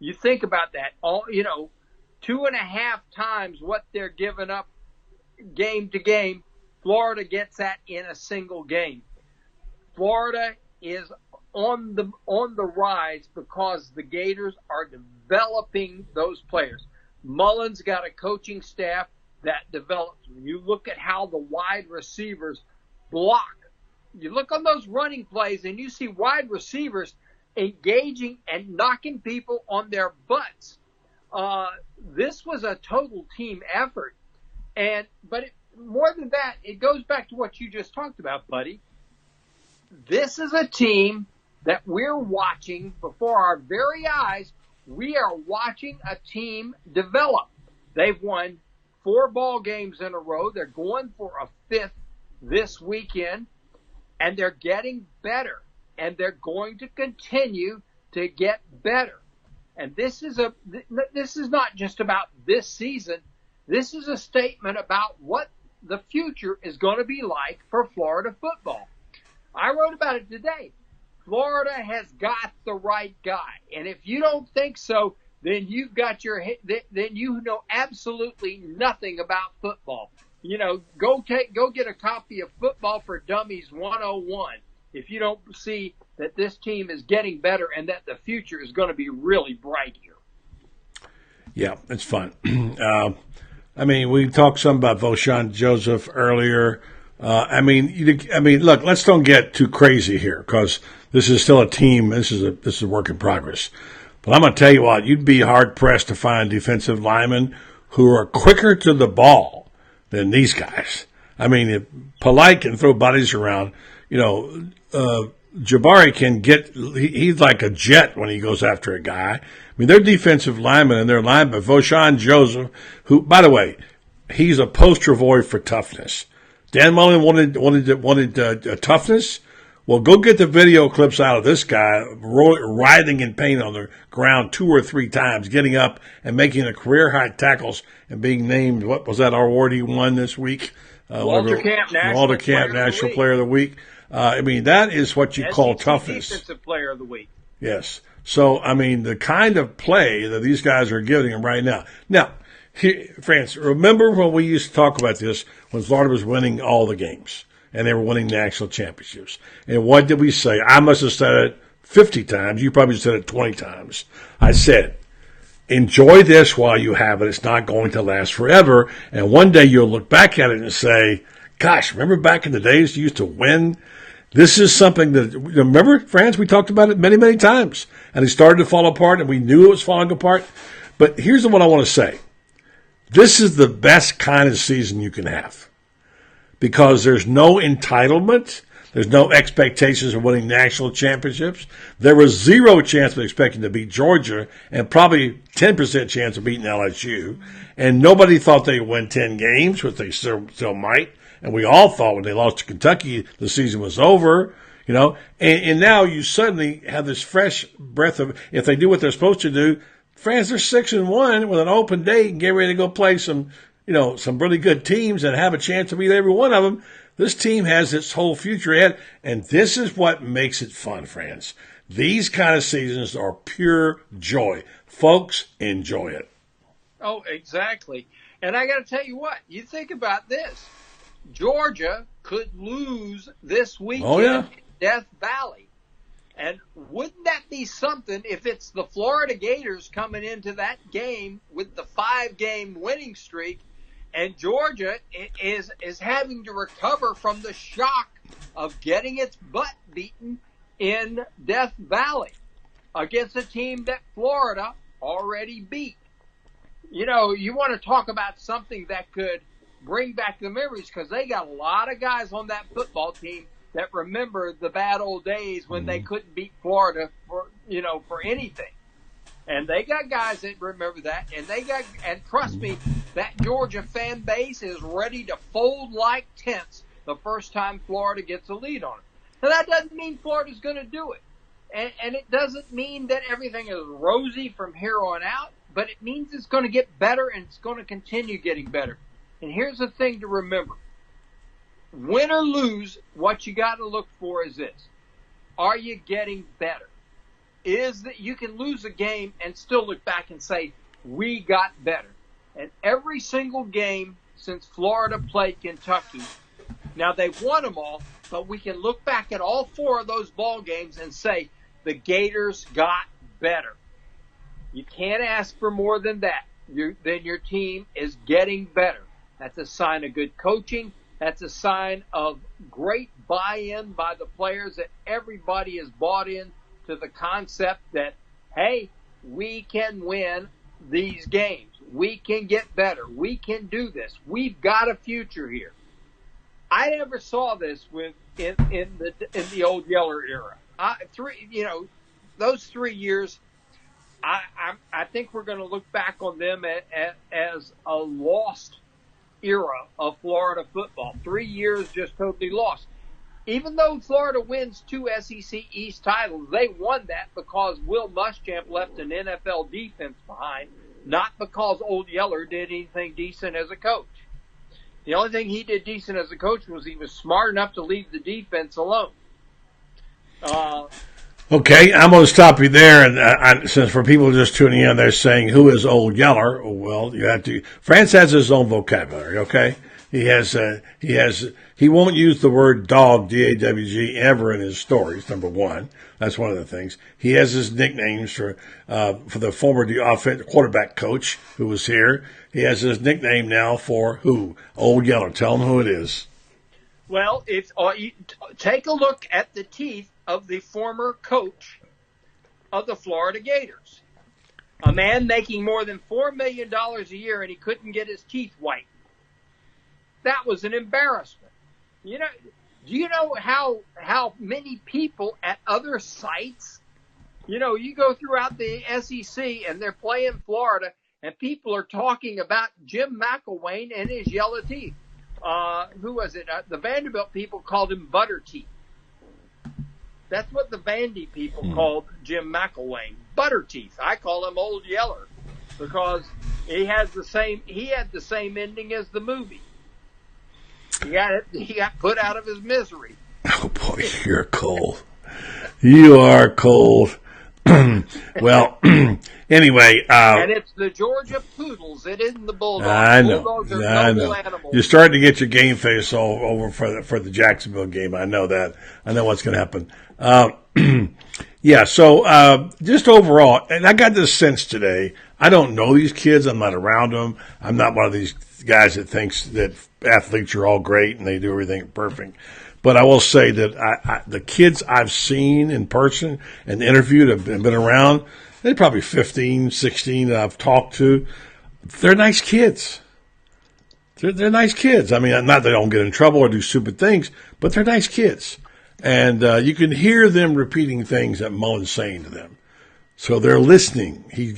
You think about that. 2.5 times what they're giving up game to game, Florida gets that in a single game. Florida is on the rise because the Gators are developing those players. Mullen's got a coaching staff that develops. When you look at how the wide receivers block, you look on those running plays and you see wide receivers engaging and knocking people on their butts. This was a total team effort. But more than that, it goes back to what you just talked about, buddy. This is a team that we're watching before our very eyes. We are watching a team develop. They've won 4 ball games in a row. They're going for a 5th this weekend, and they're getting better, and they're going to continue to get better. And this is not just about this season. This is a statement about what the future is going to be like for Florida football. I wrote about it today. Florida has got the right guy. And if you don't think so, then then you know absolutely nothing about football. Go get a copy of Football for Dummies 101 if you don't see that this team is getting better and that the future is going to be really bright here. Yeah, it's fun. We talked some about Voshan Joseph earlier. Look, let's don't get too crazy here because this is still a team. This is a work in progress. But I'm going to tell you what, you'd be hard pressed to find defensive linemen who are quicker to the ball than these guys. If Polite can throw bodies around, Jabari can he's like a jet when he goes after a guy. They're defensive linemen and they're linemen. Voshan Joseph, who, by the way, he's a poster boy for toughness. Dan Mullen wanted toughness. Well, go get the video clips out of this guy writhing in pain on the ground 2 or 3 times, getting up and making a career-high tackles and being named, what was that award he won this week? Walter Camp National Player of the Week. That is what you call toughness. Defensive Player of the Week. Yes. So, I mean, the kind of play that these guys are giving them right now. Now, France, remember when we used to talk about this when Florida was winning all the games and they were winning national championships? And what did we say? I must have said it 50 times. You probably said it 20 times. I said, enjoy this while you have it. It's not going to last forever. And one day you'll look back at it and say, gosh, remember back in the days you used to win? This is something that, remember, France, we talked about it many, many times. And it started to fall apart, and we knew it was falling apart. But here's what I want to say. This is the best kind of season you can have. Because there's no entitlement. There's no expectations of winning national championships. There was zero chance of expecting to beat Georgia and probably 10% chance of beating LSU. And nobody thought they'd win 10 games, which they still might. And we all thought when they lost to Kentucky, the season was over, And now you suddenly have this fresh breath of, if they do what they're supposed to do, France, they're 6-1 with an open date and get ready to go play some really good teams and have a chance to beat every one of them. This team has its whole future ahead, and this is what makes it fun, France. These kind of seasons are pure joy. Folks, enjoy it. Oh, exactly. And I got to tell you what, you think about this. Georgia could lose this weekend in Death Valley. And wouldn't that be something if it's the Florida Gators coming into that game with the 5-game winning streak, and Georgia is having to recover from the shock of getting its butt beaten in Death Valley against a team that Florida already beat. You want to talk about something that could bring back the memories, because they got a lot of guys on that football team that remember the bad old days when they couldn't beat Florida for anything. And they got guys that remember that, and trust me, that Georgia fan base is ready to fold like tents the first time Florida gets a lead on it. Now that doesn't mean Florida's going to do it. And it doesn't mean that everything is rosy from here on out, but it means it's going to get better, and it's going to continue getting better. And here's the thing to remember. Win or lose, what you got to look for is this. Are you getting better? Is that you can lose a game and still look back and say, we got better. And every single game since Florida played Kentucky, now they've won them all, but we can look back at all 4 of those ball games and say, the Gators got better. You can't ask for more than that. Then your team is getting better. That's a sign of good coaching. That's a sign of great buy-in by the players, that everybody is bought in to the concept that, hey, we can win these games. We can get better. We can do this. We've got a future here. I never saw this in the old Yeller era. Those 3 years, I think we're going to look back on them as a lost era of Florida football. 3 years just totally lost. Even though Florida wins 2 SEC East titles, they won that because Will Muschamp left an NFL defense behind, not because Old Yeller did anything decent as a coach. The only thing he did decent as a coach was he was smart enough to leave the defense alone. Okay, I'm going to stop you there. And since for people just tuning in, they're saying, who is Old Yeller? Well, you have to. France has his own vocabulary. Okay, he won't use the word dog, D-A-W-G, ever in his stories. Number one, that's one of the things. He has his nicknames for the former quarterback coach who was here. He has his nickname now for who? Old Yeller. Tell him who it is. Well, if you take a look at the teeth of the former coach of the Florida Gators, a man making more than $4 million a year, and he couldn't get his teeth white. That was an embarrassment. Do you know how many people at other sites, you go throughout the SEC and they're playing Florida, and people are talking about Jim McElwain and his yellow teeth. Who was it? The Vanderbilt people called him Butter Teeth. That's what the Vandy people called Jim McElwain, Butter Teeth. I call him Old Yeller because he had the same ending as the movie. He got put out of his misery. Oh boy, you're cold. You are cold. Well, anyway. And it's the Georgia Poodles. It isn't the Bulldogs. I know. Bulldogs are I noble know. animals. You're starting to get your game face all over for the Jacksonville game. I know that. I know what's going to happen. Yeah, so just overall, and I got this sense today, I don't know these kids. I'm not around them. I'm not one of these guys that thinks that athletes are all great and they do everything perfect. But I will say that the kids I've seen in person and interviewed have been around, they're probably 15, 16 that I've talked to. They're nice kids. They're nice kids. I mean, not that they don't get in trouble or do stupid things, but they're nice kids. And you can hear them repeating things that Mullen's saying to them. So they're listening. He's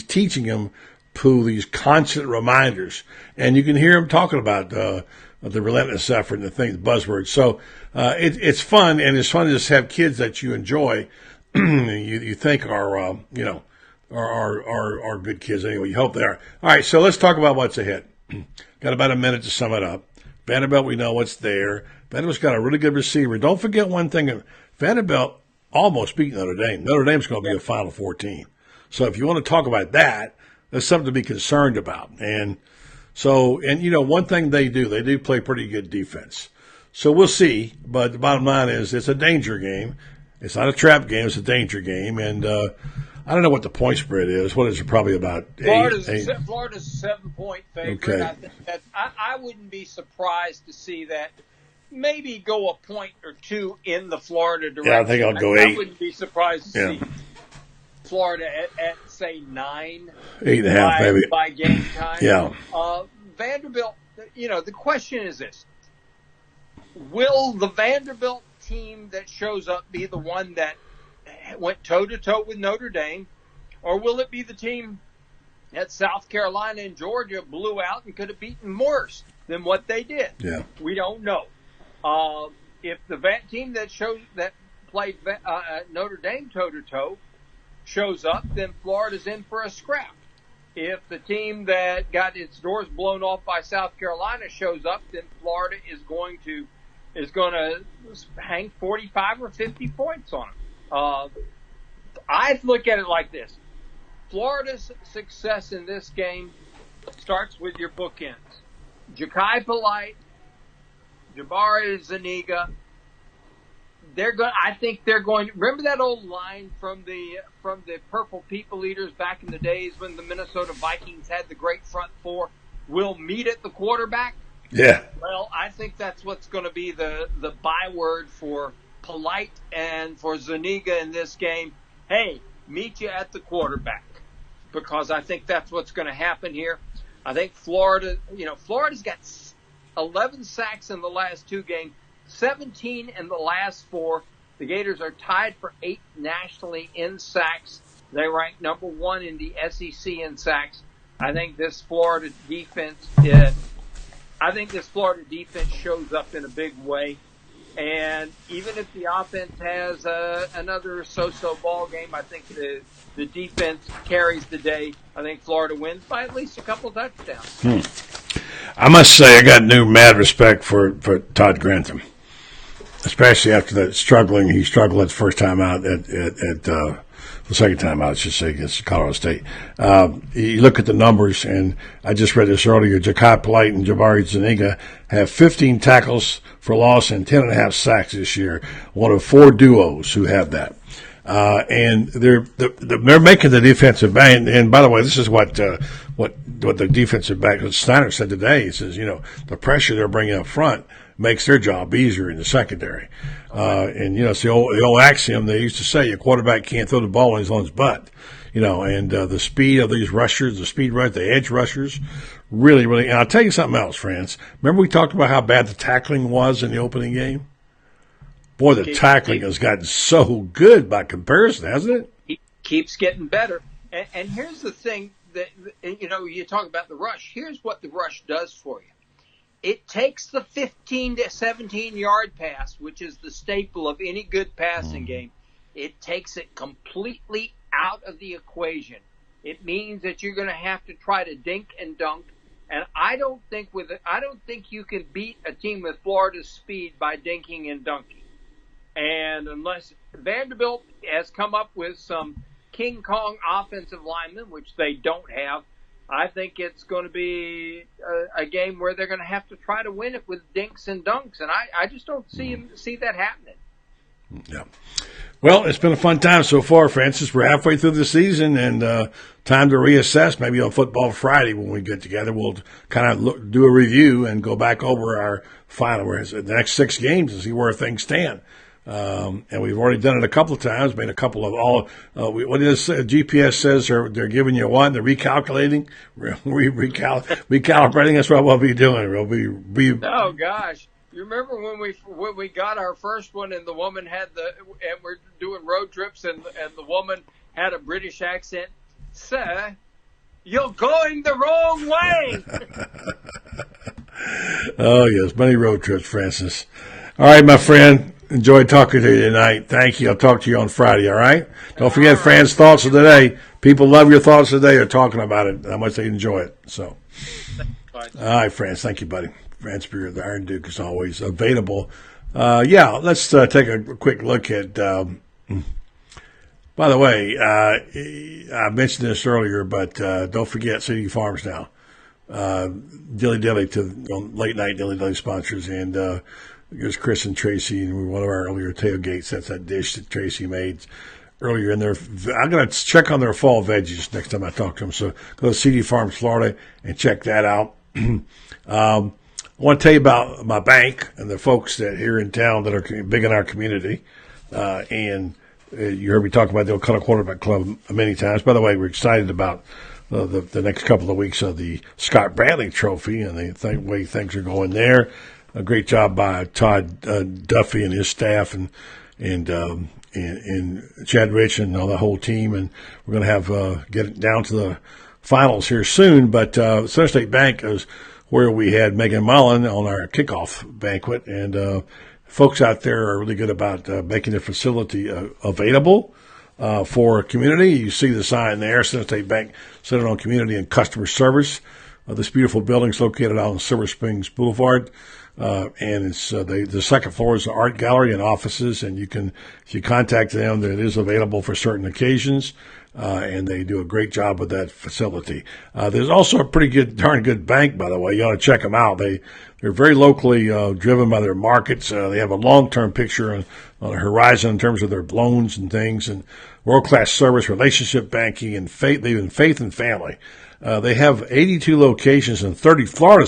teaching them through these constant reminders. And you can hear him talking about the relentless effort and the things, buzzwords. So it's fun, and it's fun to just have kids that you enjoy. you think are good kids anyway. You hope they are. All right, so let's talk about what's ahead. Got about a minute to sum it up. Vanderbilt, we know what's there. Vanderbilt's got a really good receiver. Don't forget one thing. Vanderbilt almost beat Notre Dame. Notre Dame's going to be a Final Four team. So if you want to talk about that, there's something to be concerned about. And one thing they do play pretty good defense. So we'll see. But the bottom line is it's a danger game. It's not a trap game. It's a danger game. And I don't know what the point spread is. What is it? Probably about Florida's eight. Florida's a 7-point favorite. Okay. I think I wouldn't be surprised to see that maybe go a point or two in the Florida direction. Yeah, I think I'll go 8. I wouldn't be surprised to see Florida at say 9. 8.5 maybe. By game time. Yeah. Vanderbilt, the question is this. Will the Vanderbilt team that shows up be the one that went toe-to-toe with Notre Dame, or will it be the team that South Carolina and Georgia blew out and could have beaten worse than what they did? Yeah. We don't know. If the team that played Notre Dame toe-to-toe shows up, then Florida's in for a scrap. If the team that got its doors blown off by South Carolina shows up, then Florida is going to hang 45 or 50 points on them. I look at it like this. Florida's success in this game starts with your bookends. Ja'Kai Polite, Jabari Zuniga. I think they're going. Remember that old line from the Purple People Eaters back in the days when the Minnesota Vikings had the great front four? We'll meet at the quarterback. Yeah. Well, I think that's what's going to be the byword for Polite and for Zuniga in this game. Hey, meet you at the quarterback, because I think that's what's going to happen here. I think Florida's got 11 sacks in the last 2 games, 17 in the last 4. The Gators are tied for 8th nationally in sacks. They rank number 1 in the SEC in sacks. I think this Florida defense shows up in a big way. And even if the offense has another so-so ball game, I think the defense carries the day. I think Florida wins by at least a couple of touchdowns. I must say, I got new mad respect for Todd Grantham, especially after that struggling. He struggled the first time out at the second time out, I should say, against Colorado State. You look at the numbers, and I just read this earlier. Ja'Kai Polite and Jabari Zuniga have 15 tackles for loss and 10.5 sacks this year. One of 4 duos who have that. And they're making the defensive back. And by the way, this is what the defensive back, what Snyder said today. He says, the pressure they're bringing up front makes their job easier in the secondary. And it's the old axiom they used to say: a quarterback can't throw the ball when he's on his butt. And the speed of these rushers, the speed rush, the edge rushers, really, really. And I'll tell you something else, friends. Remember we talked about how bad the tackling was in the opening game? Boy, the tackling has gotten so good by comparison, hasn't it? He keeps getting better. And here's the thing that, you talk about the rush. Here's what the rush does for you. It takes the 15 to 17-yard pass, which is the staple of any good passing game. It takes it completely out of the equation. It means that you're going to have to try to dink and dunk. And I don't think you can beat a team with Florida's speed by dinking and dunking. And unless Vanderbilt has come up with some King Kong offensive linemen, which they don't have. I think it's going to be a game where they're going to have to try to win it with dinks and dunks, and I just don't see that happening. Yeah. Well, it's been a fun time so far, Francis. We're halfway through the season, and time to reassess. Maybe on Football Friday when we get together, we'll kind of do a review and go back over our final, the next 6 games, and see where things stand. And we've already done it a couple of times. Made a couple of what is GPS says they're giving you one. They're recalculating, recalibrating. That's what we'll be doing. We'll be. Oh gosh. You remember when we got our first one and the woman and we're doing road trips and the woman had a British accent? Sir, you're going the wrong way. Oh yes, many road trips, Francis. All right, my friend. Enjoyed talking to you tonight. Thank you. I'll talk to you on Friday, all right? Don't forget Fran's thoughts of the day. People love your thoughts of the day. Are talking about it, how much they enjoy it. So, all right, Franz. Thank you, buddy. Franz Beard, the Iron Duke, is always available. Let's take a quick look at. By the way, I mentioned this earlier, but don't forget CD Farms now. Dilly Dilly late night Dilly Dilly sponsors, and here's Chris and Tracy, and one of our earlier tailgates. That's that dish that Tracy made earlier in there. I'm going to check on their fall veggies next time I talk to them. So go to CD Farms, Florida, and check that out. I want to tell you about my bank and the folks that here in town that are big in our community. And you heard me talk about the O'Connell Quarterback Club many times. By the way, we're excited about the next couple of weeks of the Scott Bradley Trophy and the way things are going there. A great job by Todd Duffy and his staff and Chad Rich and all the whole team. And we're going to have get it down to the finals here soon. But Center State Bank is where we had Megan Mullen on our kickoff banquet. And folks out there are really good about making the facility available for a community. You see the sign there, Center State Bank, Centered on Community and Customer Service. This beautiful building is located out on Silver Springs Boulevard. And it's the second floor is the art gallery and offices, and if you contact them, it is available for certain occasions, and they do a great job with that facility. There's also a darn good bank, by the way. You ought to check them out. They're very locally driven by their markets. They have a long-term picture on the horizon in terms of their loans and things, and world-class service, relationship banking, and faith and family. They have 82 locations in 30 Florida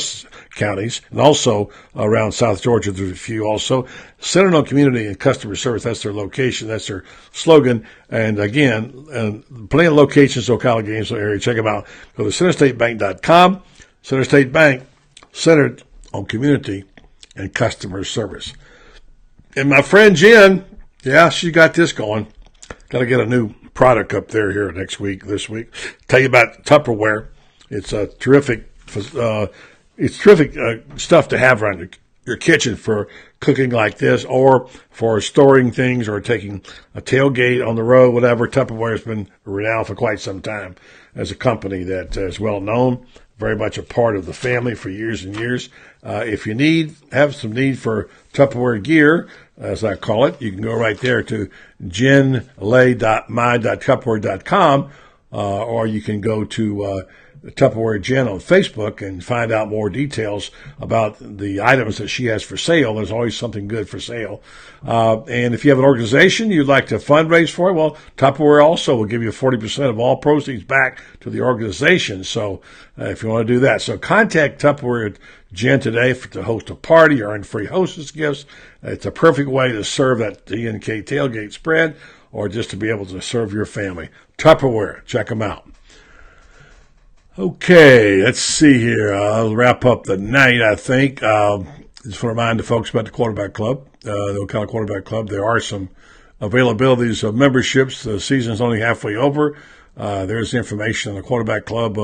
counties, and also around South Georgia, there's a few also. Centered on Community and Customer Service, that's their location, that's their slogan. And again, plenty of locations in the Ocala Gainesville area. Check them out. Go to centerstatebank.com. Center State Bank, centered on community and customer service. And my friend Jen, she got this going. Got to get a new product up there here this week. Tell you about Tupperware. It's a terrific stuff to have around your kitchen for cooking like this, or for storing things, or taking a tailgate on the road, whatever. Tupperware has been renowned for quite some time as a company that is well known, very much a part of the family for years and years. If you have some need for Tupperware gear, as I call it, you can go right there to jenlay.my.tupperware.com, or you can go to Tupperware Jen on Facebook and find out more details about the items that she has for sale. There's always something good for sale. And if you have an organization you'd like to fundraise for, well, Tupperware also will give you 40% of all proceeds back to the organization. So if you want to do that, so contact Tupperware Jen today to host a party or earn free hostess gifts. It's a perfect way to serve that DNK tailgate spread, or just to be able to serve your family. Tupperware, check them out. Okay, let's see here. I'll wrap up the night, I think. Just want to remind the folks about the Quarterback Club, the Ocala Quarterback Club. There are some availabilities of memberships. The season's only halfway over. There's information on the Quarterback Club.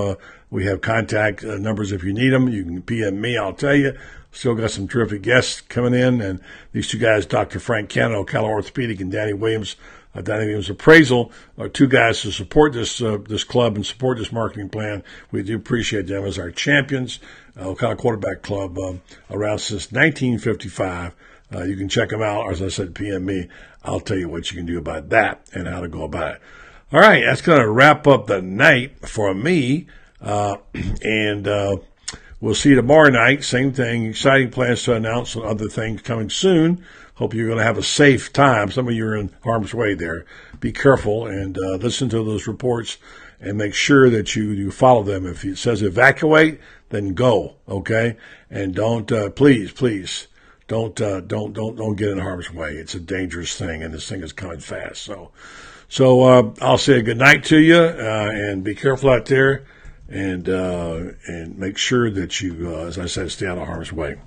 We have contact numbers if you need them. You can PM me, I'll tell you. Still got some terrific guests coming in. And these two guys, Dr. Frank Cannon, Ocala Orthopedic, and Danny Williams Appraisal, are two guys who support this club and support this marketing plan. We do appreciate them as our champions. Ocala Quarterback Club, around since 1955. you can check them out. Or as I said, PM me. I'll tell you what you can do about that and how to go about it. All right, that's going to wrap up the night for me. And we'll see you tomorrow night. Same thing. Exciting plans to announce and other things coming soon. Hope you're going to have a safe time. Some of you are in harm's way there. Be careful and listen to those reports and make sure that you follow them. If it says evacuate, then go, okay? And don't, please, don't get in harm's way. It's a dangerous thing, and this thing is coming fast. So I'll say a good night to you, and be careful out there, and make sure that you, as I said, stay out of harm's way.